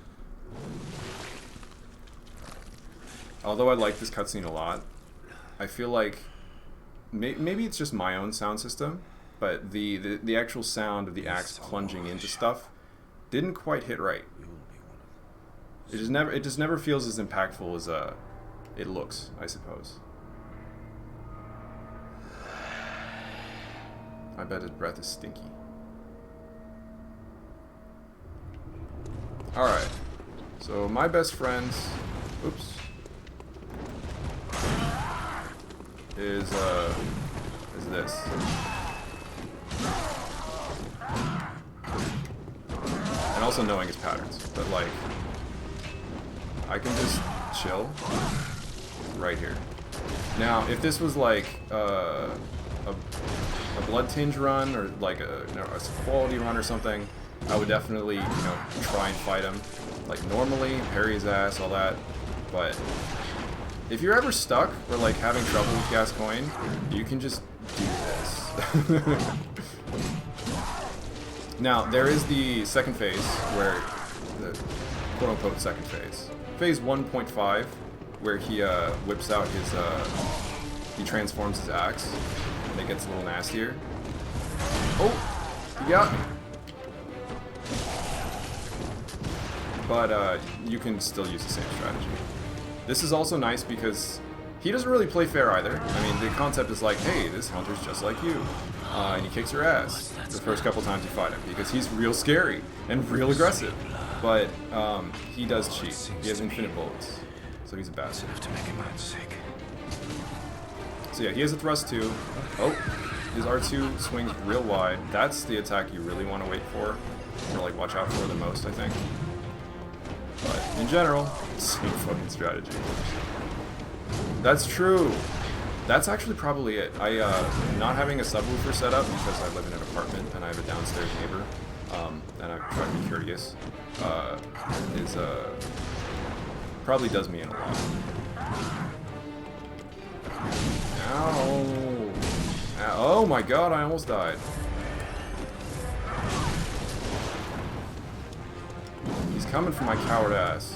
Although I like this cutscene a lot, I feel like maybe it's just my own sound system, but the actual sound of the axe plunging into stuff didn't quite hit right. It just never feels as impactful as it looks, I suppose. I bet his breath is stinky. Alright. So my best friends is this. And also knowing his patterns. But like I can just chill right here. Now, if this was like a blood tinge run or like a quality run or something, I would definitely try and fight him like normally, parry his ass, all that. But if you're ever stuck or like having trouble with Gascoigne, you can just do this. Now there is the second phase where the quote-unquote second phase. Phase 1.5, where he whips out his, he transforms his axe, and it gets a little nastier. Oh, he got me. But you can still use the same strategy. This is also nice because he doesn't really play fair either. I mean, the concept is like, hey, this hunter's just like you. And he kicks your ass the first couple times you fight him because he's real scary and real aggressive. But he does cheat. He has infinite bullets, so he's a bastard. So yeah, he has a thrust too. Oh, his R2 swings real wide. That's the attack you really want to wait for, or like watch out for the most, I think. But in general, same fucking strategy. That's true. That's actually probably it. Not having a subwoofer set up because I live in an apartment and I have a downstairs neighbor, and I've tried to be courteous, probably does me in a lot. Ow. Oh my god, I almost died. He's coming for my coward ass.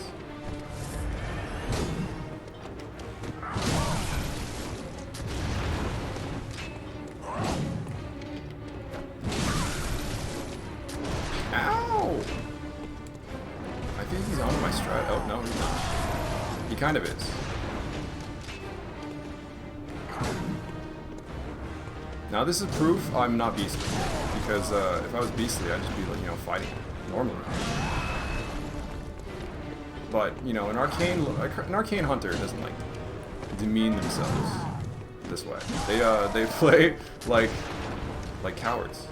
Ow! I think he's on my strat. Oh, no, he's not. He kind of is. Now this is proof I'm not beastly. Because if I was beastly, I'd just be, fighting normally. But, an arcane hunter doesn't, demean themselves this way. They play like cowards.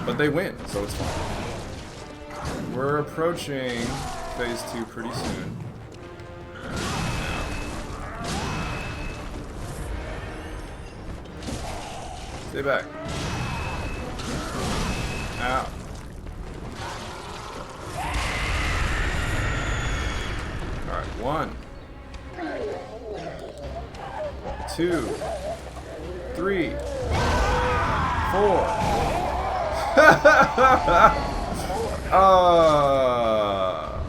But they win, so it's fine. We're approaching phase 2 pretty soon. Stay back. Ow. Alright, 1, 2, 3, 4.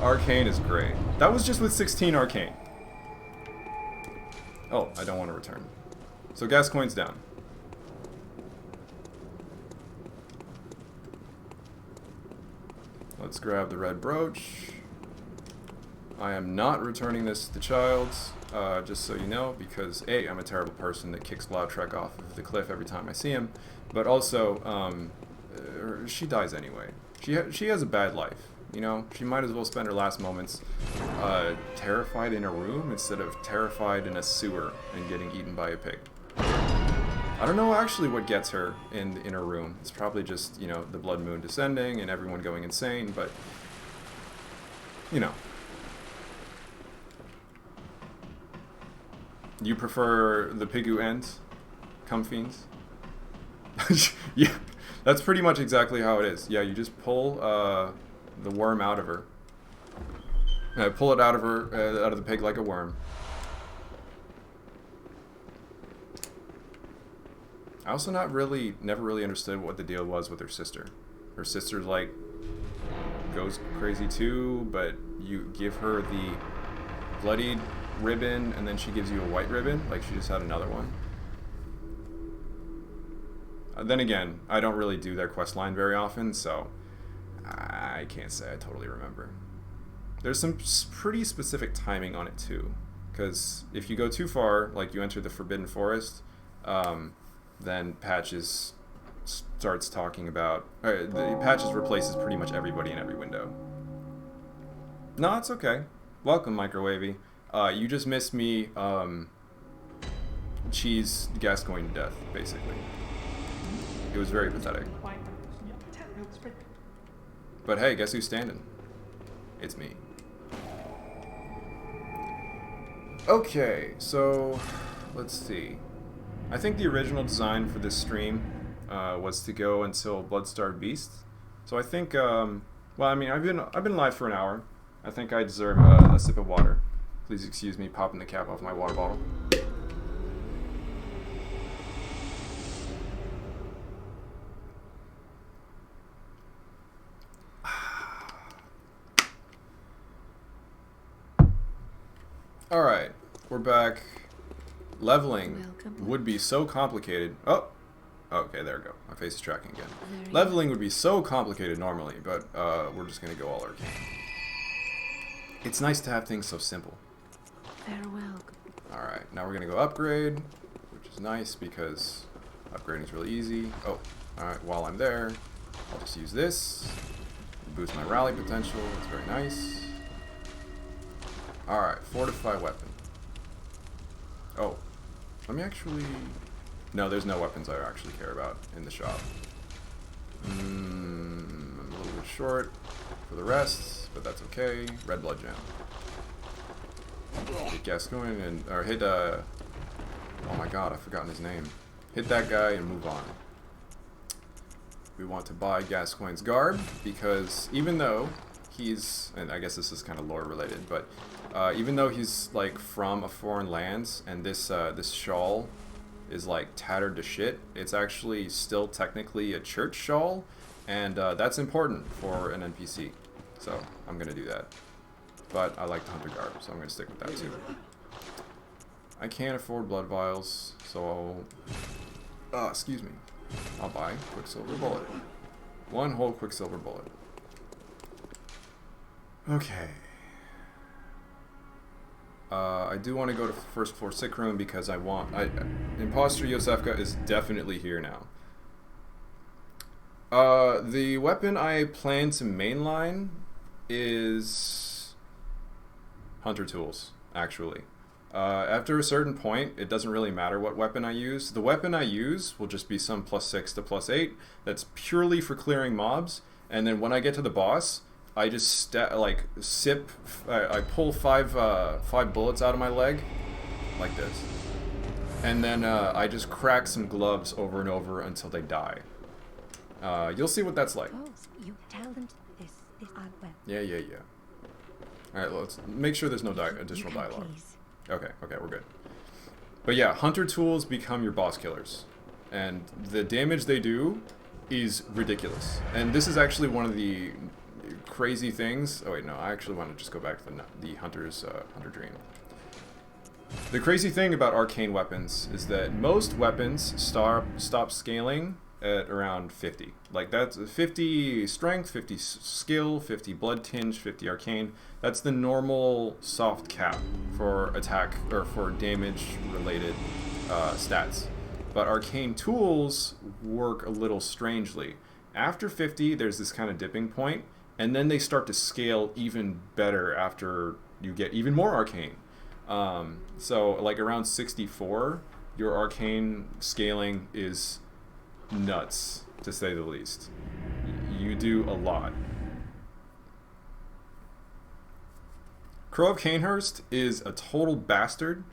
Arcane is great. That was just with 16 arcane. Oh, I don't want to return. So Gascoigne's down. Let's grab the red brooch. I am not returning this to the child's, just so you know, because A, I'm a terrible person that kicks Lautrec off of the cliff every time I see him, but also, she dies anyway. She has a bad life, You know, she might as well spend her last moments terrified in a room instead of terrified in a sewer and getting eaten by a pig. I don't know actually what gets her in the inner room. It's probably just, you know, the blood moon descending and everyone going insane, but, you know. You prefer the pig who ends? Come fiends? Yeah, that's pretty much exactly how it is. Yeah, you just pull the worm out of her. Pull it out of her, out of the pig like a worm. I also never really understood what the deal was with her sister. Her sister, like, goes crazy too, but you give her the bloodied ribbon and then she gives you a white ribbon, like she just had another one. Then again, I don't really do their quest line very often, so I can't say I totally remember. There's some pretty specific timing on it too, because if you go too far, like you enter the Forbidden Forest, then Patches starts talking about... the Patches replaces pretty much everybody in every window. No, it's okay. Welcome, Microwavy. You just missed me cheese Gascoigne to death, basically. It was very pathetic. But hey, guess who's standing? It's me. Okay, so let's see. I think the original design for this stream was to go until Bloodstone Beast. So I think, well, I mean, I've been live for an hour. I think I deserve a sip of water. Please excuse me popping the cap off my water bottle. Alright, we're back. Leveling would be so complicated. Oh! Okay, there we go. My face is tracking again. Leveling would be so complicated normally, but we're just going to go all arcane. It's nice to have things so simple. Farewell. Alright, now we're going to go upgrade, which is nice because upgrading is really easy. Oh, alright, while I'm there, I'll just use this. Boost my rally potential. It's very nice. Alright, fortify weapon. Oh, let me actually... No, there's no weapons I actually care about in the shop. I'm a little bit short for the rest, but that's okay. Red blood gem. Hit Gascoigne and... Or hit, oh my god, I've forgotten his name. Hit that guy and move on. We want to buy Gascoigne's garb, because even though he's... And I guess this is kind of lore related, but... even though he's like from a foreign lands and this this shawl is like tattered to shit, it's actually still technically a church shawl, and that's important for an NPC. So I'm gonna do that. But I like the hunter garb, so I'm gonna stick with that too. I can't afford blood vials, so I'll excuse me. I'll buy Quicksilver bullet. One whole Quicksilver bullet. Okay. I do want to go to first floor sick room because I want... Imposter Yosefka is definitely here now. The weapon I plan to mainline is Hunter Tools, actually. After a certain point, it doesn't really matter what weapon I use. The weapon I use will just be some +6 to +8 that's purely for clearing mobs, and then when I get to the boss... I just I pull five bullets out of my leg, like this, and then I just crack some gloves over and over until they die. You'll see what that's like. You tell them this is our web. Yeah. All right, let's make sure there's no additional dialogue. Okay, we're good. But yeah, Hunter Tools become your boss killers, and the damage they do is ridiculous. And this is actually one of the crazy things. Oh wait, no, I actually want to just go back to the Hunter Dream. The crazy thing about arcane weapons is that most weapons stop scaling at around 50. Like that's 50 strength, 50 skill, 50 blood tinge, 50 arcane. That's the normal soft cap for attack or for damage related stats. But arcane tools work a little strangely. After 50, there's this kind of dipping point, and then they start to scale even better after you get even more arcane. So like around 64, your arcane scaling is nuts, to say the least. You do a lot. Crow of Canehurst is a total bastard,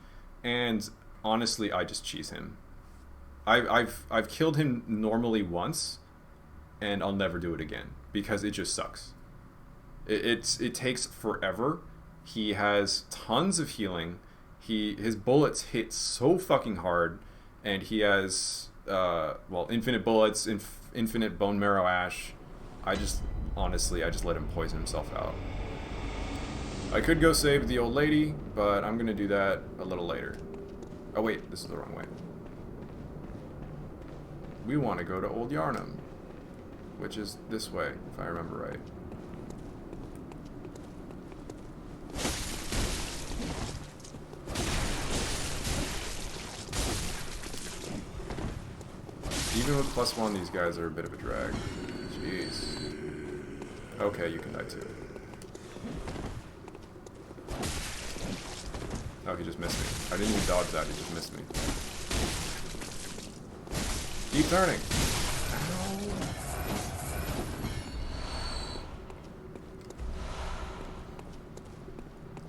and honestly, I just cheese him. I've killed him normally once, and I'll never do it again because it just sucks. It takes forever. He has tons of healing. His bullets hit so fucking hard, and he has infinite bullets, infinite bone marrow ash. I just let him poison himself out. I could go save the old lady, but I'm gonna do that a little later. Oh wait, this is the wrong way. We want to go to Old Yharnam, which is this way, if I remember right. Even with +1, these guys are a bit of a drag. Jeez. Okay, you can die too. Oh, he just missed me. I didn't even dodge that, he just missed me. Keep turning! Ow.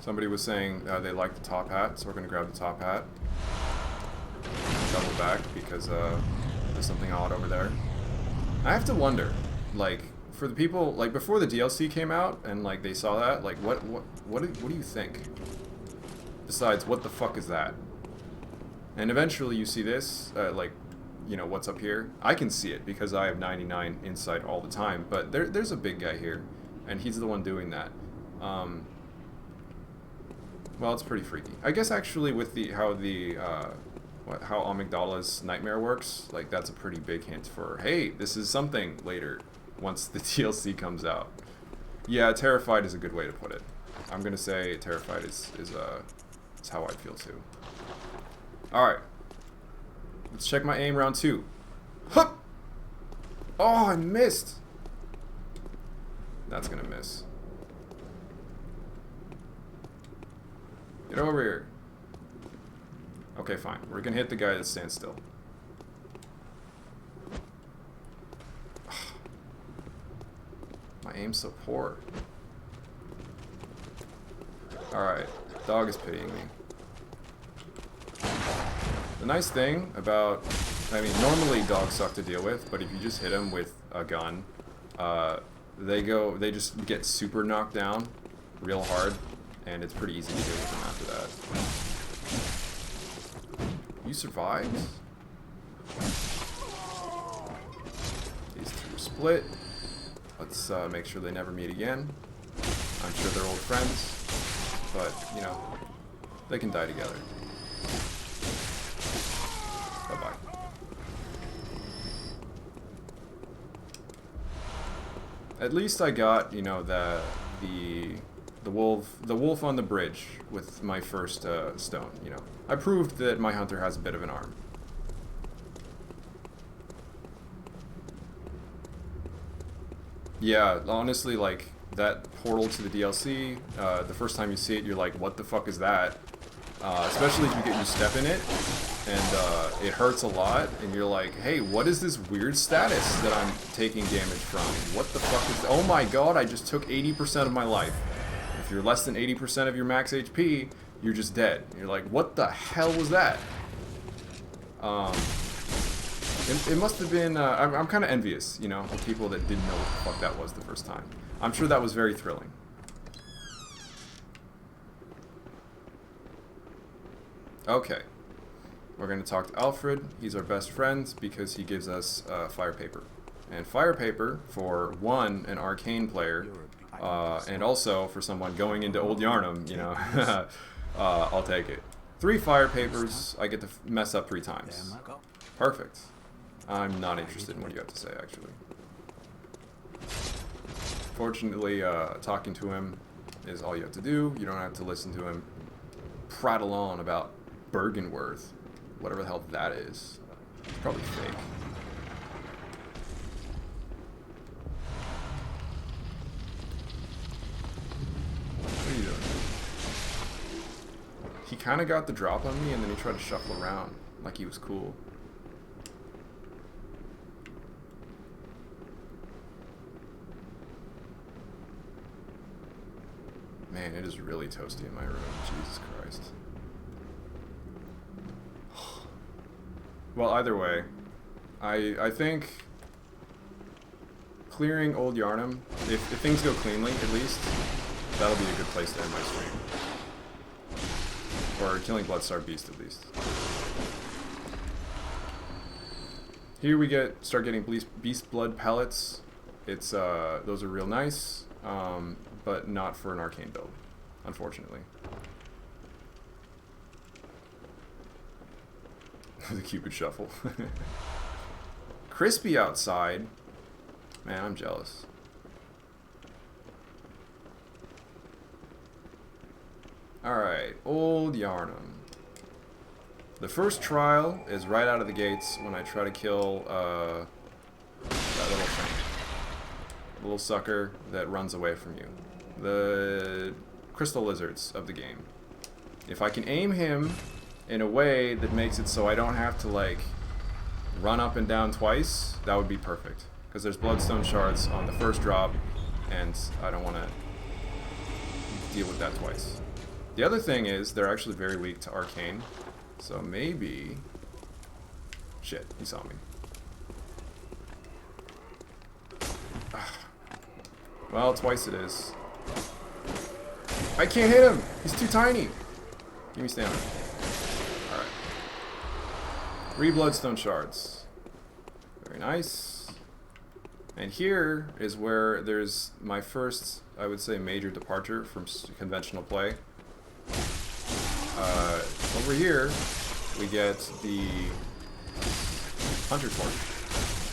Somebody was saying they like the top hat, so we're gonna grab the top hat. Double back because there's something odd over there. I have to wonder, like, for the people, like, before the DLC came out and like they saw that, like, what do you think? Besides, what the fuck is that? And eventually you see this, like, you know, what's up here? I can see it because I have 99 insight all the time, but there's a big guy here, and he's the one doing that. Well, it's pretty freaky. I guess actually with how Amygdala's nightmare works, like, that's a pretty big hint for, hey, this is something later, once the DLC comes out. Yeah, terrified is a good way to put it. I'm gonna say terrified is how I feel too. Alright. Let's check my aim round 2. Hup! Oh, I missed! That's gonna miss. Get over here. Okay, fine. We're gonna hit the guy that stands still. My aim's so poor. Alright. Dog is pitying me. The nice thing about... I mean, normally dogs suck to deal with, but if you just hit them with a gun, they just get super knocked down real hard, and it's pretty easy to deal with them after that. You survived? These two are split. Let's make sure they never meet again. I'm sure they're old friends, but, you know, they can die together. Bye-bye. At least I got, you know, the wolf on the bridge with my first stone, you know. I proved that my hunter has a bit of an arm. Yeah, honestly, like, that portal to the DLC, the first time you see it, you're like, what the fuck is that? Especially if you step in it, and it hurts a lot, and you're like, hey, what is this weird status that I'm taking damage from? What the fuck is... Oh my god, I just took 80% of my life. If you're less than 80% of your max HP, you're just dead. You're like, what the hell was that? It must have been... I'm kind of envious, you know, of people that didn't know what the fuck that was the first time. I'm sure that was very thrilling. Okay. We're going to talk to Alfred. He's our best friend because he gives us fire paper. And fire paper, for one, an arcane player, and also for someone going into Old Yharnam, you know, I'll take it. 3 fire papers, I get to mess up 3 times. Perfect. I'm not interested in what you have to say, actually. Fortunately, talking to him is all you have to do. You don't have to listen to him prattle on about Bergenworth. Whatever the hell that is. It's probably fake. kind of got the drop on me, and then he tried to shuffle around like he was cool. Man, it is really toasty in my room. Jesus Christ. Well, either way, I think clearing old Yharnam, if things go cleanly, at least, that'll be a good place to end my stream. Or killing Bloodstone Beast, at least. Here we start getting beast blood pellets. It's those are real nice, but not for an arcane build, unfortunately. The Cupid Shuffle. Crispy outside. Man, I'm jealous. Alright, old Yharnam. The first trial is right out of the gates when I try to kill that little thing. The little sucker that runs away from you. The crystal lizards of the game. If I can aim him in a way that makes it so I don't have to, like, run up and down twice, that would be perfect. Because there's Bloodstone Shards on the first drop, and I don't want to deal with that twice. The other thing is, they're actually very weak to arcane, so maybe... Shit, he saw me. Well, twice it is. I can't hit him! He's too tiny! Give me stamina. Alright. 3 Bloodstone Shards. Very nice. And here is where there's my first, I would say, major departure from conventional play. Over here, we get the Hunter Torch.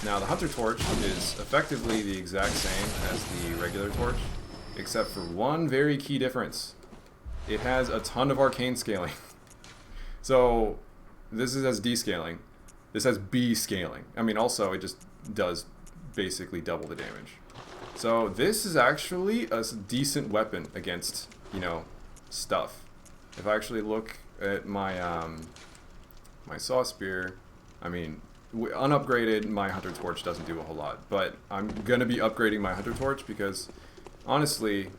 Now, the Hunter Torch is effectively the exact same as the regular torch, except for one very key difference. It has a ton of arcane scaling. So, this has D scaling. This has B scaling. I mean, also, it just does basically double the damage. So, this is actually a decent weapon against, you know, stuff. If I actually look at my my saw spear, I mean, unupgraded, my Hunter Torch doesn't do a whole lot. But I'm going to be upgrading my Hunter Torch because, honestly,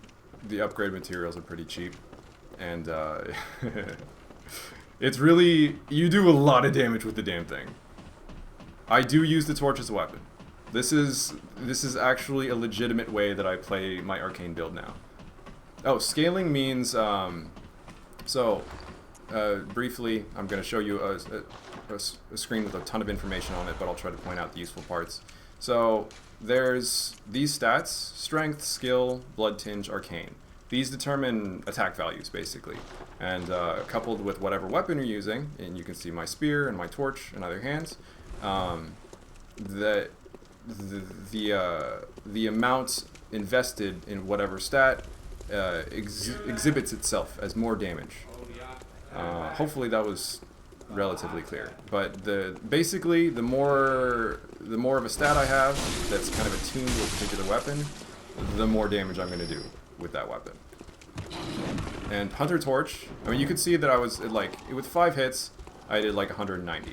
the upgrade materials are pretty cheap. And it's really, you do a lot of damage with the damn thing. I do use the torch as a weapon. This is actually a legitimate way that I play my arcane build now. Oh, scaling means, briefly, I'm going to show you a screen with a ton of information on it, but I'll try to point out the useful parts. So, there's these stats: strength, skill, blood tinge, arcane. These determine attack values, basically. And coupled with whatever weapon you're using, and you can see my spear and my torch in other hands, the amount invested in whatever stat exhibits itself as more damage. Hopefully that was relatively clear. But basically, the more of a stat I have that's kind of attuned to a particular weapon, the more damage I'm going to do with that weapon. And Hunter Torch, I mean, you could see that I was with 5 hits, I did like 190.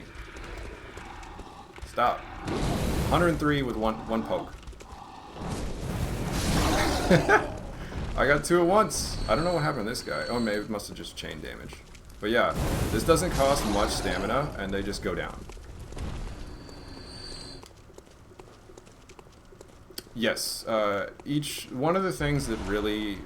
Stop. 103 with one poke. I got 2 at once. I don't know what happened to this guy. Oh, maybe it must have just chain damage. But yeah, this doesn't cost much stamina, and they just go down. Yes, each one of the things that really...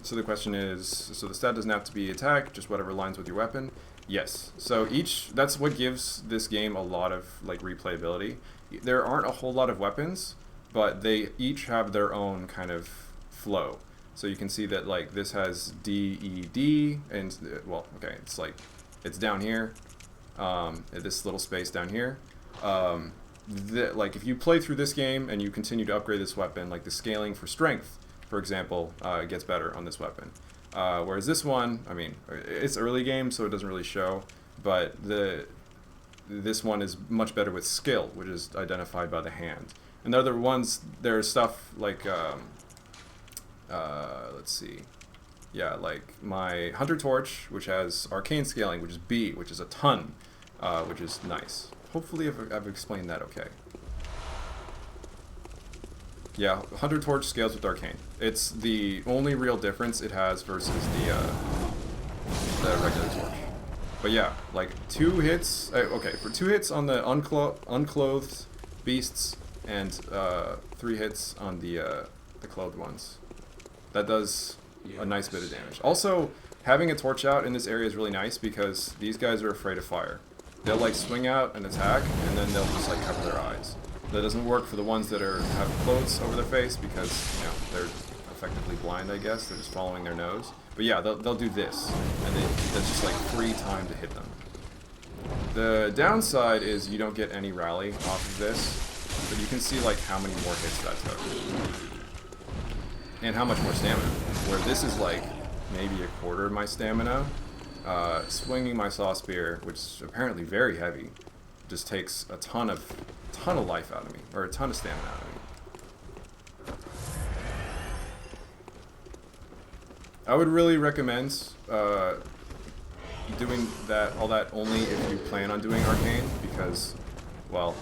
so the question is, so the stat doesn't have to be attack, just whatever aligns with your weapon? Yes. So that's what gives this game a lot of, like, replayability. There aren't a whole lot of weapons, but they each have their own kind of flow. So you can see that, like, this has D, E, D, and, well, okay, it's down here, this little space down here. Like, if you play through this game and you continue to upgrade this weapon, like the scaling for strength, for example, gets better on this weapon. Whereas this one, I mean, it's early game, so it doesn't really show, but this one is much better with skill, which is identified by the hand. And the other ones, there's stuff like, let's see, yeah, like my Hunter Torch, which has arcane scaling, which is B, which is a ton, which is nice. Hopefully I've explained that okay. Yeah, Hunter Torch scales with arcane. It's the only real difference it has versus the regular torch. But yeah, like 2 hits. Okay, for 2 hits on the unclothed beasts and 3 hits on the clothed ones. That does a nice bit of damage. Also, having a torch out in this area is really nice because these guys are afraid of fire. They'll like swing out and attack, and then they'll just like cover their eyes. That doesn't work for the ones that have clothes over their face because, you know, they're effectively blind, I guess. They're just following their nose. But yeah, they'll do this, and that's just like free time to hit them. The downside is you don't get any rally off of this, but you can see like how many more hits that took. And how much more stamina. Where this is like maybe a quarter of my stamina. Swinging my saw spear, which is apparently very heavy, just takes a ton of life out of me, or a ton of stamina out of me. I would really recommend doing all that only if you plan on doing arcane, because, well,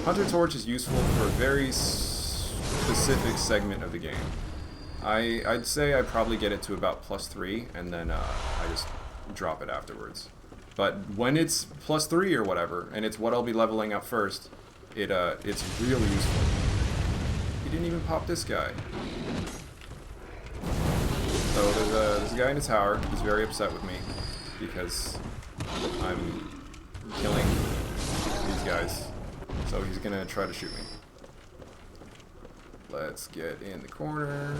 Hunter Torch is useful for a very specific segment of the game. I'd say I probably get it to about +3, and then I just drop it afterwards. But when it's +3 or whatever, and it's what I'll be leveling up first, it's really useful. He didn't even pop this guy. So there's a guy in a tower. He's very upset with me because I'm killing these guys. So he's gonna try to shoot me. Let's get in the corner.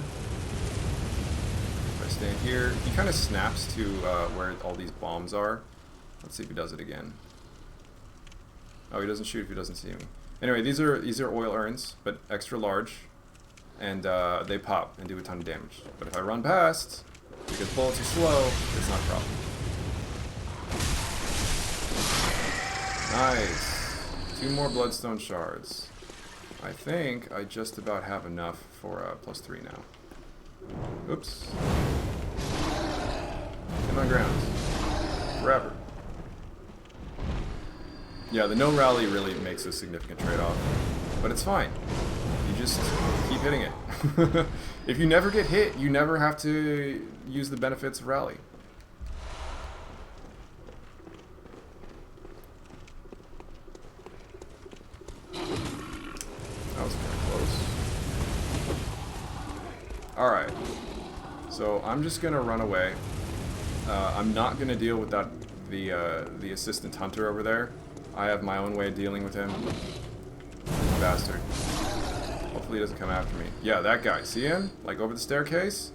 If I stand here, he kind of snaps to where all these bombs are. Let's see if he does it again. Oh, he doesn't shoot if he doesn't see me. Anyway, these are oil urns, but extra large, and they pop and do a ton of damage. But if I run past, because bullets are slow, it's not a problem. Nice. 2 more Bloodstone Shards. I think I just about have enough for +3 now. Oops. Get on ground. Forever. Yeah, the no rally really makes a significant trade-off, but it's fine. You just keep hitting it. If you never get hit, you never have to use the benefits of rally. That was kind of close. Alright, so I'm just going to run away. I'm not going to deal with the assistant hunter over there. I have my own way of dealing with him. Bastard. Hopefully he doesn't come after me. Yeah, that guy. See him? Like over the staircase?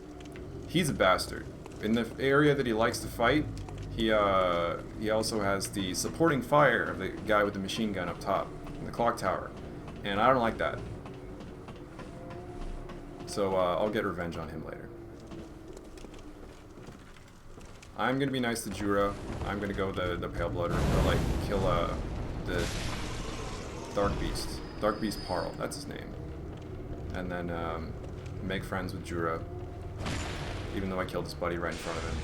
He's a bastard. In the area that he likes to fight, he also has the supporting fire of the guy with the machine gun up top in the clock tower. And I don't like that. So I'll get revenge on him later. I'm gonna be nice to Jura. I'm gonna go the Pale Blood, or like kill the Dark Beast. Dark Beast Parl, that's his name. And then make friends with Jura. Even though I killed his buddy right in front of him.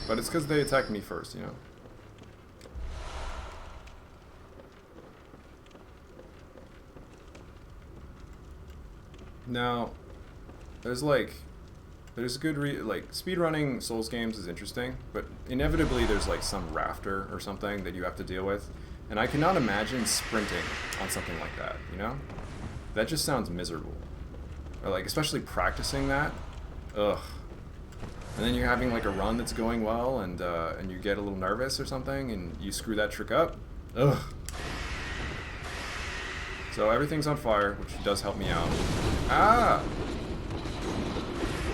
But it's because they attacked me first, you know? Now, there's good speedrunning Souls games is interesting, but inevitably there's like some rafter or something that you have to deal with, and I cannot imagine sprinting on something like that, you know? That just sounds miserable. Or like, especially practicing that, ugh. And then you're having like a run that's going well, and you get a little nervous or something, and you screw that trick up, ugh. So everything's on fire, which does help me out. Ah!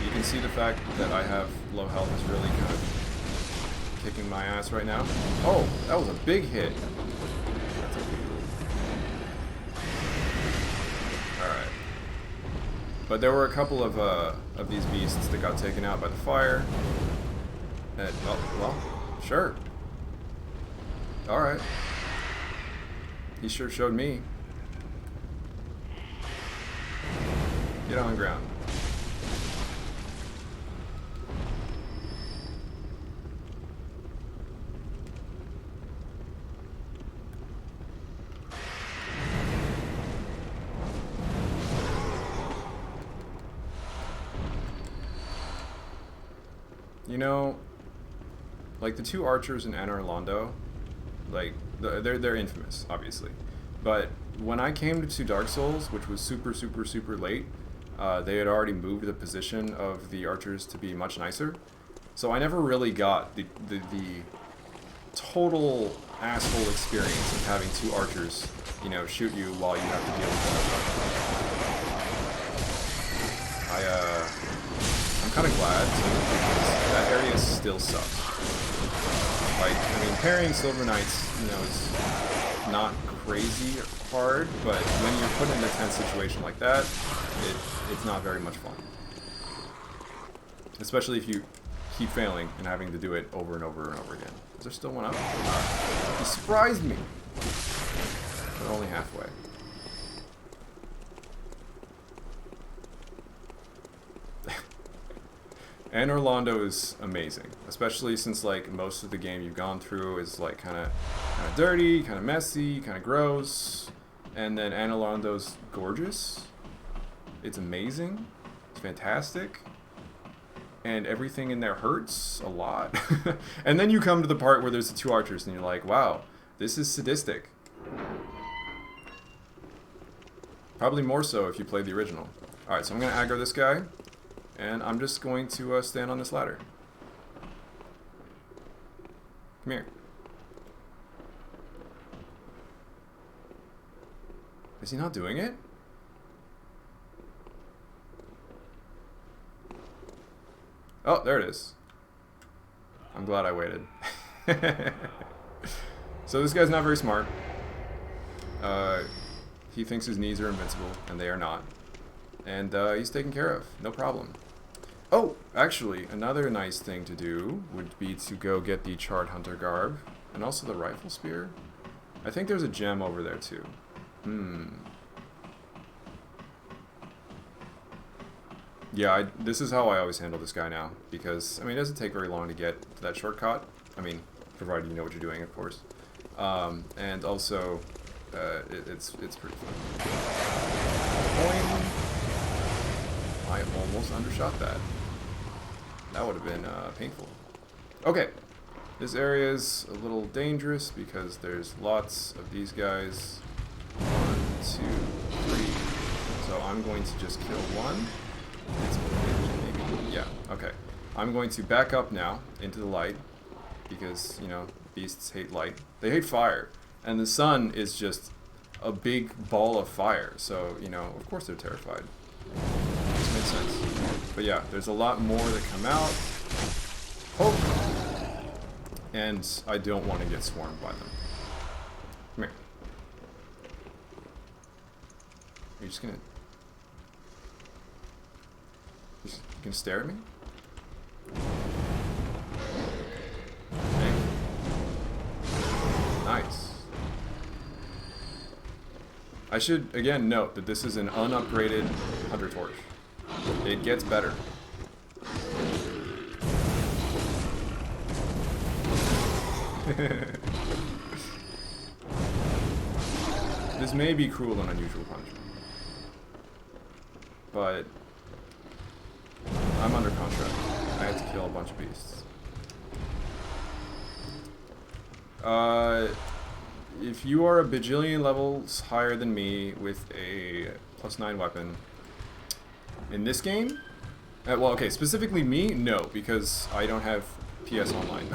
You can see the fact that I have low health is really kind of kicking my ass right now. Oh, that was a big hit. That's a big hit. Alright. But there were a couple of these beasts that got taken out by the fire. And, oh, well, sure. Alright. He sure showed me. Get on the ground. You know, like the two archers in Anor Londo, like they're infamous, obviously. But when I came to Dark Souls, which was super late, they had already moved the position of the archers to be much nicer. So I never really got the total asshole experience of having two archers, you know, shoot you while you have to deal with them. I'm kind of glad too, because that area still sucks. Like, I mean, parrying Silver Knights, you know, is not crazy hard, but when you're put in a tense situation like that, it's not very much fun. Especially if you keep failing and having to do it over and over and over again. Is there still one up? He surprised me! We're only halfway. Anor Londo is amazing, especially since like most of the game you've gone through is like kind of dirty, kind of messy, kind of gross, and then Anor Londo's gorgeous. It's amazing. It's fantastic. And everything in there hurts a lot. And then you come to the part where there's the two archers and you're like, wow, this is sadistic. Probably more so if you played the original. Alright, so I'm going to aggro this guy. And I'm just going to stand on this ladder. Come here. Is he not doing it? Oh, there it is. I'm glad I waited. So this guy's not very smart. He thinks his knees are invincible, and they are not. And he's taken care of. No problem. Oh, actually, another nice thing to do would be to go get the Charred Hunter Garb, and also the Rifle Spear. I think there's a gem over there, too. Yeah, this is how I always handle this guy now, because, I mean, it doesn't take very long to get to that shortcut. I mean, provided you know what you're doing, of course. And also, it's pretty fun. Boing. I almost undershot that. That would have been painful. Okay, this area is a little dangerous because there's lots of these guys. 1, 2, 3. So I'm going to just kill one. Maybe. Yeah, okay. I'm going to back up now into the light because, you know, beasts hate light. They hate fire. And the sun is just a big ball of fire. So, you know, of course they're terrified. This makes sense. But yeah, there's a lot more that come out. Oh! And I don't want to get swarmed by them. Come here. Are you just gonna... You can stare at me? Okay. Nice. I should, again, note that this is an unupgraded Hunter Torch. It gets better. This may be cruel and unusual punishment, but I'm under contract. I had to kill a bunch of beasts. If you are a bajillion levels higher than me with a +9 weapon, in this game, well, okay, specifically me, no, because I don't have PS Online,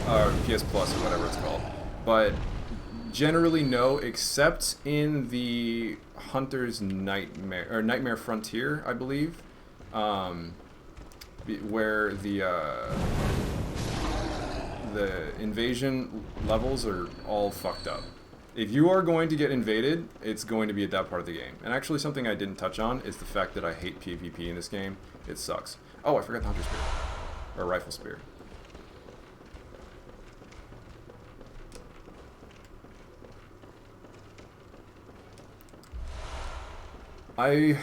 or PS Plus, or whatever it's called. But generally, no, except in the Hunter's Nightmare, or Nightmare Frontier, I believe, where the invasion levels are all fucked up. If you are going to get invaded, it's going to be at that part of the game. And actually, something I didn't touch on is the fact that I hate PvP in this game. It sucks. Oh, I forgot the Hunter Spear. Or Rifle Spear. I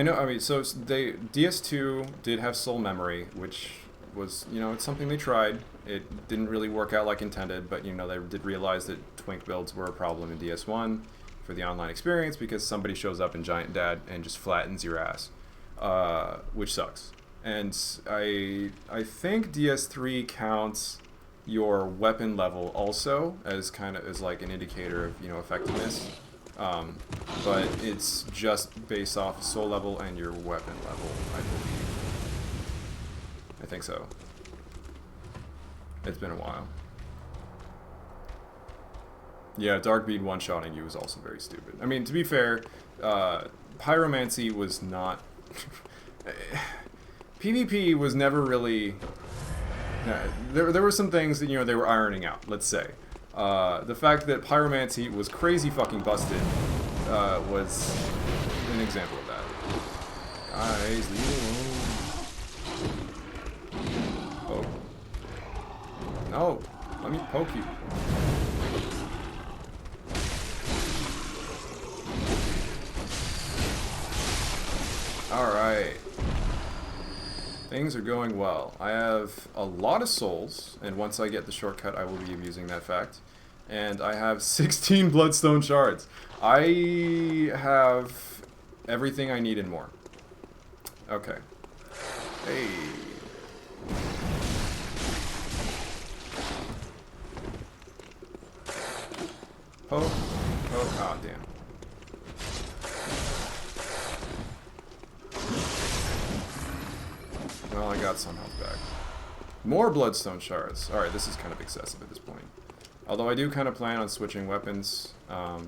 know, I mean, so DS2 did have Soul Memory, which was, you know, it's something they tried. It didn't really work out like intended, but, you know, they did realize that twink builds were a problem in DS1 for the online experience because somebody shows up in Giant Dad and just flattens your ass, which sucks. And I think DS3 counts your weapon level also as like an indicator of, you know, effectiveness. But it's just based off soul level and your weapon level, I believe. I think so. It's been a while. Yeah, Darkbead one-shotting you was also very stupid. I mean, to be fair, Pyromancy was not... PvP was never really... There were some things that, you know, they were ironing out, let's say. The fact that Pyromancy was crazy fucking busted was an example of that. Guys, leave it alone. Oh. No, let me poke you. Alright. Things are going well. I have a lot of souls, and once I get the shortcut, I will be abusing that fact. And I have 16 Bloodstone Shards. I have everything I need and more. Okay. Hey. Poke. Poke. Ah, damn. Well, I got some health back. More Bloodstone Shards. Alright, this is kind of excessive at this point. Although I do kind of plan on switching weapons, or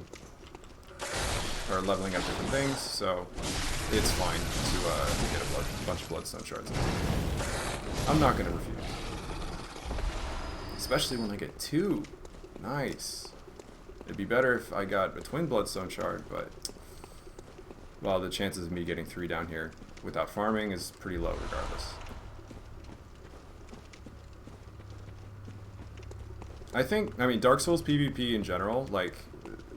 leveling up different things, so it's fine to get a bunch of Bloodstone Shards. I'm not going to refuse. Especially when I get 2. Nice. It'd be better if I got a twin Bloodstone Shard, but... well, the chances of me getting 3 down here without farming is pretty low regardless. I mean, Dark Souls PvP in general, like,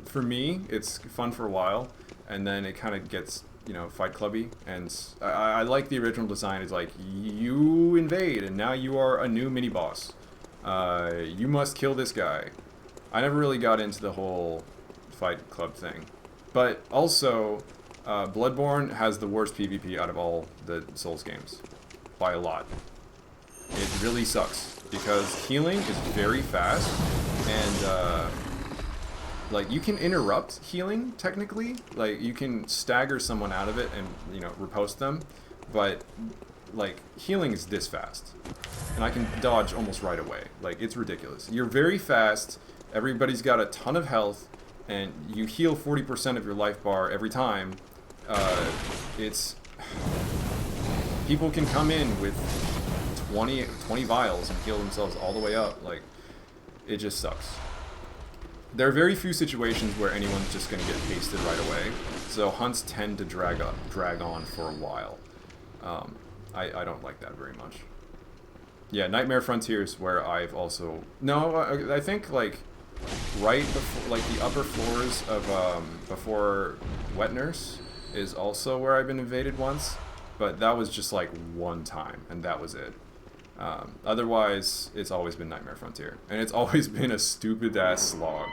for me, it's fun for a while, and then it kind of gets, you know, Fight Clubby, and I like the original design. It's like, you invade, and now you are a new mini-boss. You must kill this guy. I never really got into the whole Fight Club thing. But also, Bloodborne has the worst PvP out of all the Souls games. By a lot. It really sucks. Because healing is very fast, and, like, you can interrupt healing, technically. Like, you can stagger someone out of it and, you know, riposte them. But, like, healing is this fast. And I can dodge almost right away. Like, it's ridiculous. You're very fast, everybody's got a ton of health, and you heal 40% of your life bar every time. It's... people can come in with 20 vials and heal themselves all the way up. Like, it just sucks. There are very few situations where anyone's just going to get pasted right away, so hunts tend to drag on for a while. I don't like that very much. Yeah, Nightmare Frontiers, where I've also... no, I think, like, right before, like, the upper floors of, before Wet Nurse is also where I've been invaded once, but that was just, like, one time, and that was it. Otherwise, it's always been Nightmare Frontier. And it's always been a stupid-ass slog.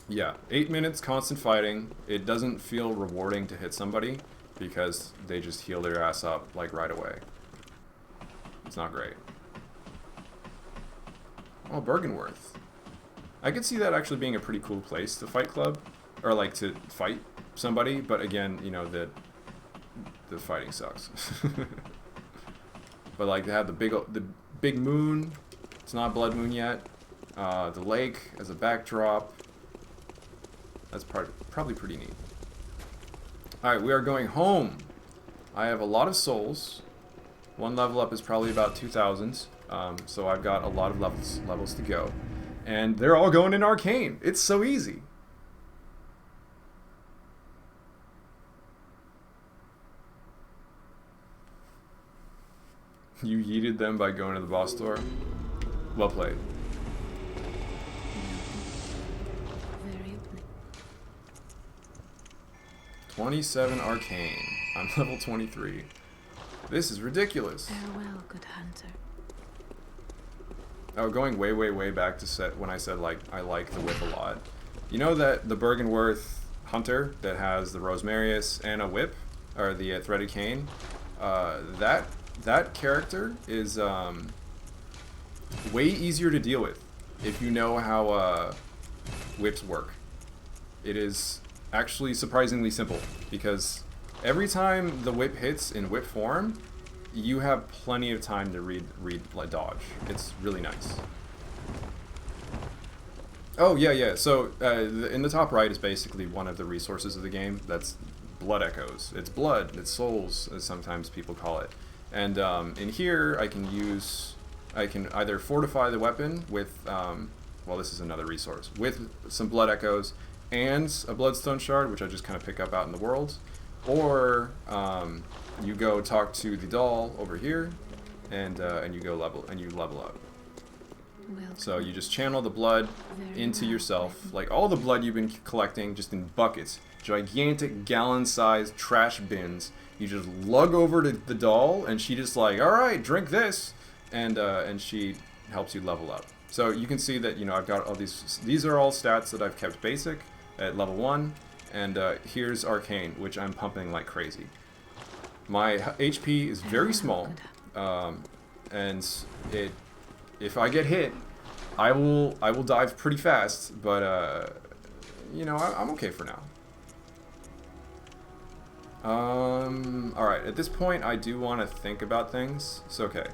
Yeah, 8 minutes constant fighting. It doesn't feel rewarding to hit somebody, because they just heal their ass up, like, right away. It's not great. Oh, Bergenworth. I could see that actually being a pretty cool place to fight club. Or, like, to fight somebody, but again, you know, the fighting sucks. But, like, they have the big moon. It's not Blood Moon yet. The lake as a backdrop. That's probably pretty neat. Alright, we are going home. I have a lot of souls. One level up is probably about 2,000. So I've got a lot of levels to go. And they're all going in arcane. It's so easy. You yeeted them by going to the boss door? Well played. Very 27 arcane. I'm level 23. This is ridiculous. farewell, good hunter. Oh, going way back to when I said, like, I like the whip a lot. You know that the Bergenworth hunter that has the Rosmarius and a whip, or the threaded cane, that character is way easier to deal with if you know how whips work. It is actually surprisingly simple because every time the whip hits in whip form, you have plenty of time to read like dodge. It's really nice. Oh yeah. So in the top right is basically one of the resources of the game. That's blood echoes. It's blood. It's souls, as sometimes people call it. And in here, I can either fortify the weapon with well, this is another resource with some blood echoes and a Bloodstone Shard, which I just kind of pick up out in the world, or you go talk to the doll over here, and you level up. So you just channel the blood into yourself, like all the blood you've been collecting, just in buckets, gigantic gallon-sized trash bins. You just lug over to the doll, and she just like, all right, drink this, and she helps you level up. So you can see that, you know, I've got all these. These are all stats that I've kept basic at level 1, and here's arcane, which I'm pumping like crazy. My HP is very small, and if I get hit, I will dive pretty fast, but you know, I'm okay for now. Alright, at this point I do want to think about things. So okay,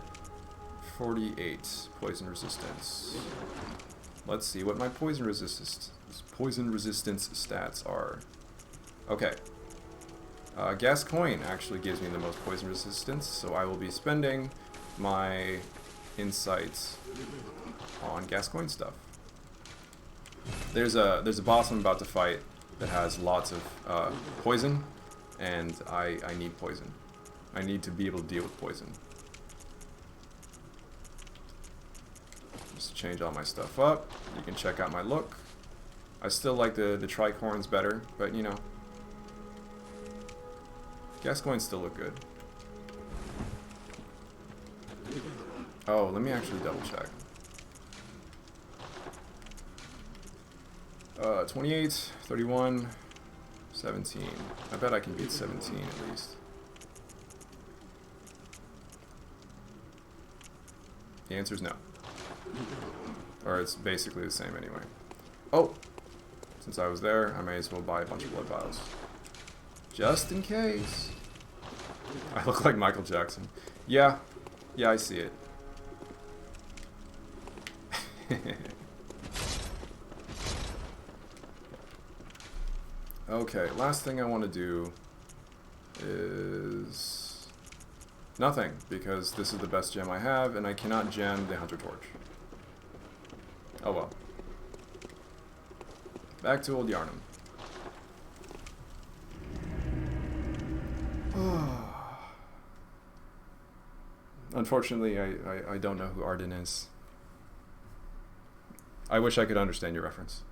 48 poison resistance. Let's see what my poison resistance stats are. Okay. Gascoigne actually gives me the most poison resistance, so I will be spending my insights on Gascoigne stuff. There's a boss I'm about to fight that has lots of poison, and I need poison. I need to be able to deal with poison. Just change all my stuff up. You can check out my look. I still like the tricorns better, but you know, Gascoigne still look good. Oh, let me actually double check. 28, 31, 17. I bet I can beat 17 at least. The answer is no. Or it's basically the same anyway. Oh! Since I was there, I may as well buy a bunch of blood vials. Just in case. I look like Michael Jackson. Yeah, I see it. Okay, last thing I want to do is nothing, because this is the best gem I have, and I cannot gem the Hunter Torch. Oh well. Back to old Yharnam. Unfortunately, I don't know who Arden is. I wish I could understand your reference.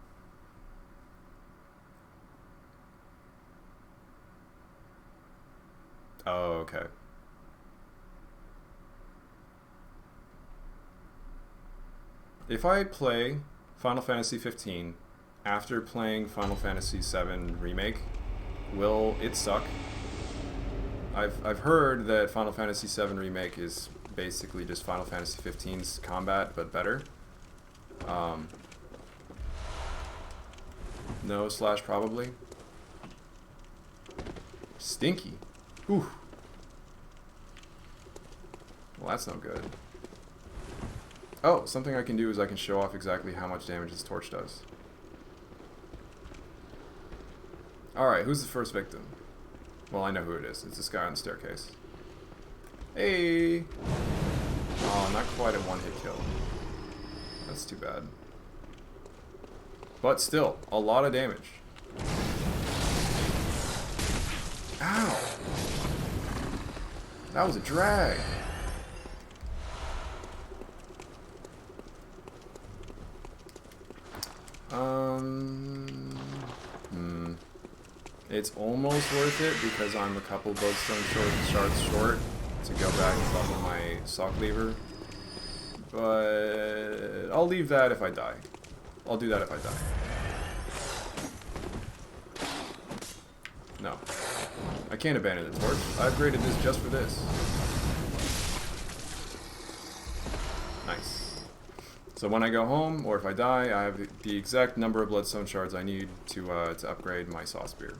Oh, okay. If I play Final Fantasy 15 after playing Final Fantasy 7 Remake, will it suck? I've heard that Final Fantasy 7 Remake is basically just Final Fantasy 15's combat, but better. No / probably. Stinky. Ooh. Well, that's no good. Oh, something I can do is I can show off exactly how much damage this torch does. Alright, who's the first victim? Well, I know who it is. It's this guy on the staircase. Hey! Oh, not quite a one-hit kill. That's too bad. But still, a lot of damage. Ow! That was a drag. It's almost worth it because I'm a couple Bloodstone Shards short to go back and level my Sock Lever. But I'll leave that if I die. I'll do that if I die. No. I can't abandon the torch. I upgraded this just for this. Nice. So when I go home, or if I die, I have the exact number of Bloodstone Shards I need to upgrade my Saw Spear.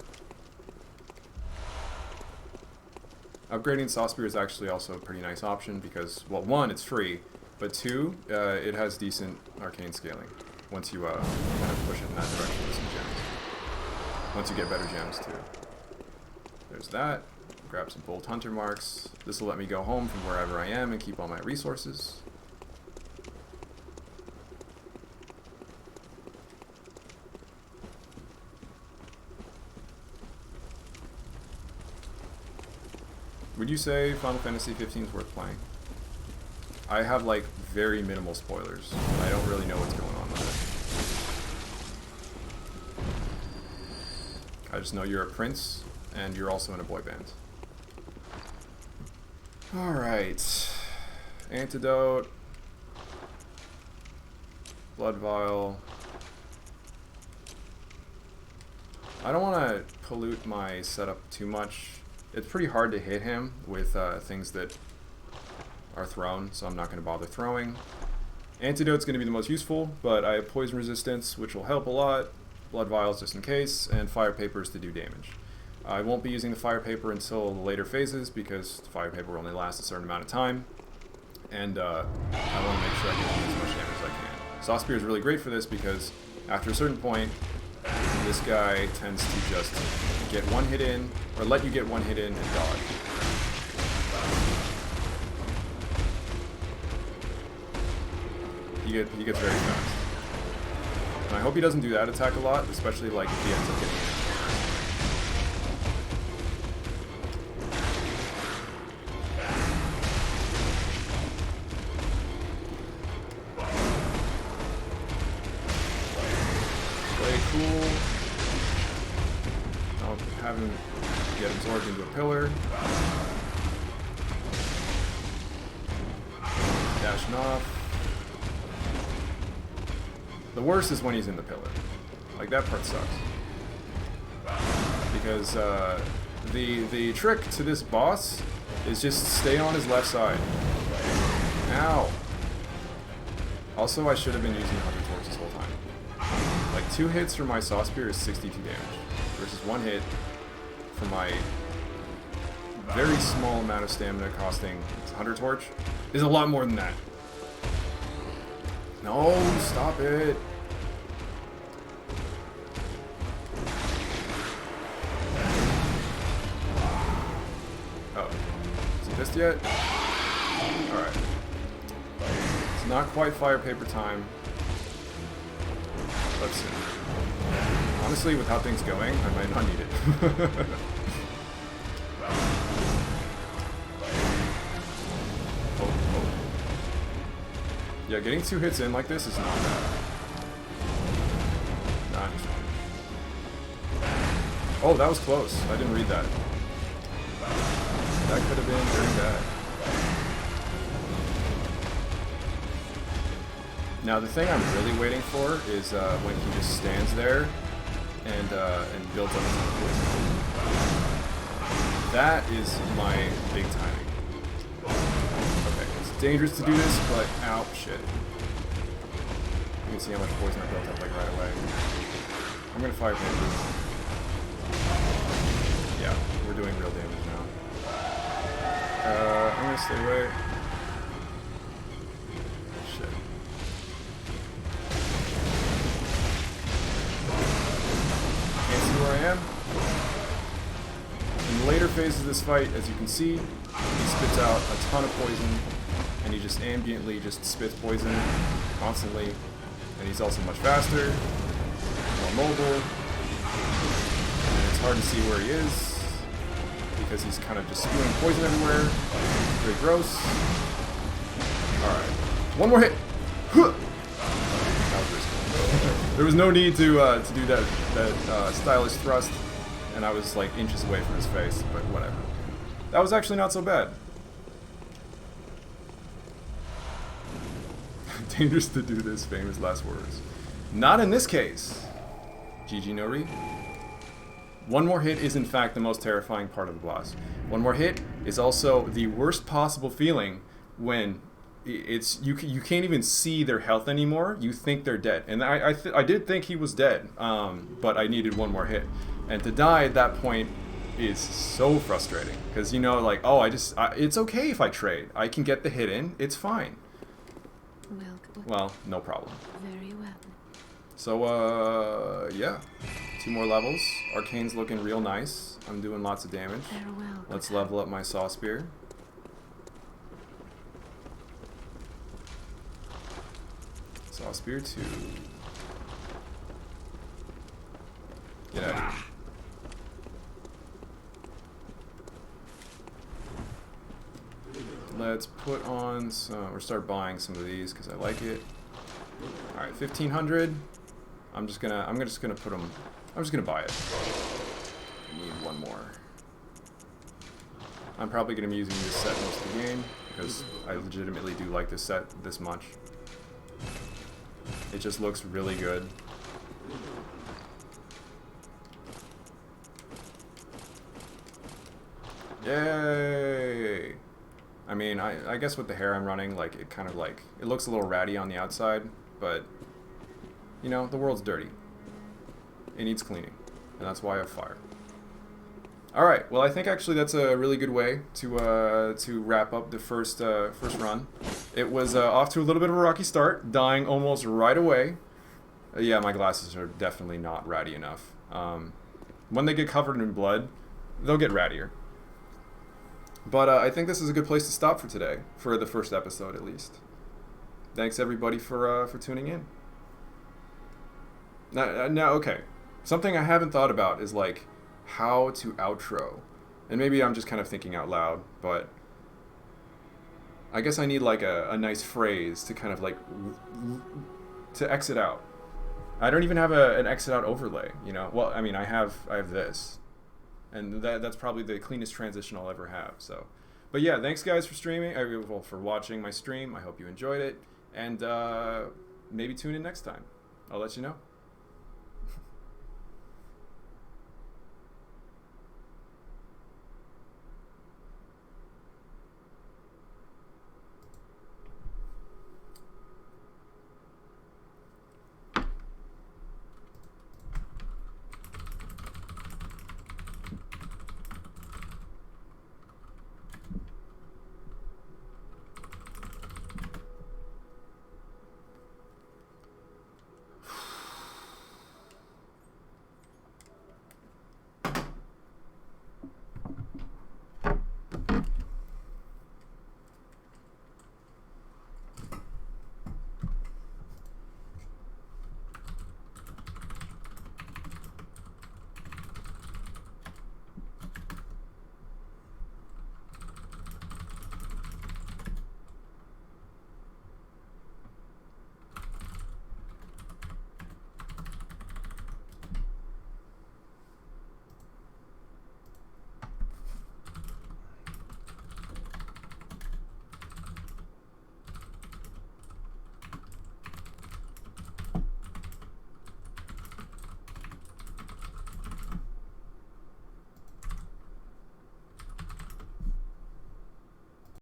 Upgrading Saw Spear is actually also a pretty nice option because, well, one, it's free, but two, it has decent arcane scaling once you kind of push it in that direction with some gems. Once you get better gems, too. There's that. Grab some Bolt Hunter marks. This will let me go home from wherever I am and keep all my resources. Would you say Final Fantasy 15 is worth playing? I have like very minimal spoilers. I don't really know what's going on with it. I just know you're a prince and you're also in a boy band. Alright. Antidote. Blood Vial. I don't want to pollute my setup too much. It's pretty hard to hit him with things that are thrown, so I'm not going to bother throwing. Antidote's going to be the most useful, but I have poison resistance, which will help a lot. Blood Vials just in case, and Fire Papers to do damage. I won't be using the Fire Paper until the later phases, because the Fire Paper only lasts a certain amount of time, and I want to make sure I get as much damage as I can. Saw Spear is really great for this, because after a certain point, this guy tends to just get one hit in, or let you get one hit in and dodge. He gets very fast. And I hope he doesn't do that attack a lot, especially like if he ends up getting it. Play cool. I'll have him get absorbed into a pillar. Dashing off. The worst is when he's in the pillar. Like, that part sucks. Because the trick to this boss is just stay on his left side. Ow! Also, I should have been using 100 torch this whole time. Like, 2 hits from my Saw Spear is 62 damage. Versus 1 hit from my very small amount of stamina costing 100 torch is a lot more than that. No, stop it. Oh, is he pissed yet? Alright. It's not quite Fire Paper time. Let's see. Honestly, with how things going, I might not need it. Yeah, getting 2 hits in like this is not bad. Not. Oh, that was close. I didn't read that. That could have been very bad. Now, the thing I'm really waiting for is when he just stands there and builds up his poison. That is my big timing. Dangerous to do this, but ow, shit. You can see how much poison I built up like right away. I'm gonna Fire Paper. Yeah, we're doing real damage now. I'm gonna stay away. Shit. Can't see where I am. In the later phases of this fight, as you can see, he spits out a ton of poison. And he just ambiently just spits poison constantly. And he's also much faster, more mobile. And it's hard to see where he is because he's kind of just spewing poison everywhere. Very gross. Alright. One more hit! That was risky. There was no need to do that stylish thrust, and I was like inches away from his face, but whatever. That was actually not so bad. Dangerous to do this, famous last words. Not in this case. GG no re. One more hit is in fact the most terrifying part of the boss. One more hit is also the worst possible feeling when it's you can't even see their health anymore. You think they're dead, and I did think he was dead, but I needed one more hit, and to die at that point is so frustrating because you know, like, oh, it's okay if I trade. I can get the hit in. It's fine. Well, no problem. Very well. So yeah, 2 more levels. Arcane's looking real nice. I'm doing lots of damage. Farewell. Let's level up my saw spear. Saw spear 2. Get out of here. Let's put on some, or start buying some of these because I like it. All right, 1,500. I'm just gonna put them. I'm just gonna buy it. I need one more. I'm probably gonna be using this set most of the game because I legitimately do like this set this much. It just looks really good. Yay! I mean, I guess with the hair I'm running, like, it kind of like, it looks a little ratty on the outside, but, you know, the world's dirty. It needs cleaning, and that's why I have fire. Alright, well, I think actually that's a really good way to wrap up the first run. It was off to a little bit of a rocky start, dying almost right away. Yeah, my glasses are definitely not ratty enough. When they get covered in blood, they'll get rattier. But I think this is a good place to stop for today, for the first episode at least. Thanks everybody for tuning in. Now, okay, something I haven't thought about is like how to outro, and maybe I'm just kind of thinking out loud, but I guess I need like a nice phrase to kind of like to exit out. I don't even have an exit out overlay, you know. Well, I mean, I have this. And that's probably the cleanest transition I'll ever have. So, but yeah, thanks guys for streaming. Well, for watching my stream. I hope you enjoyed it, and maybe tune in next time. I'll let you know.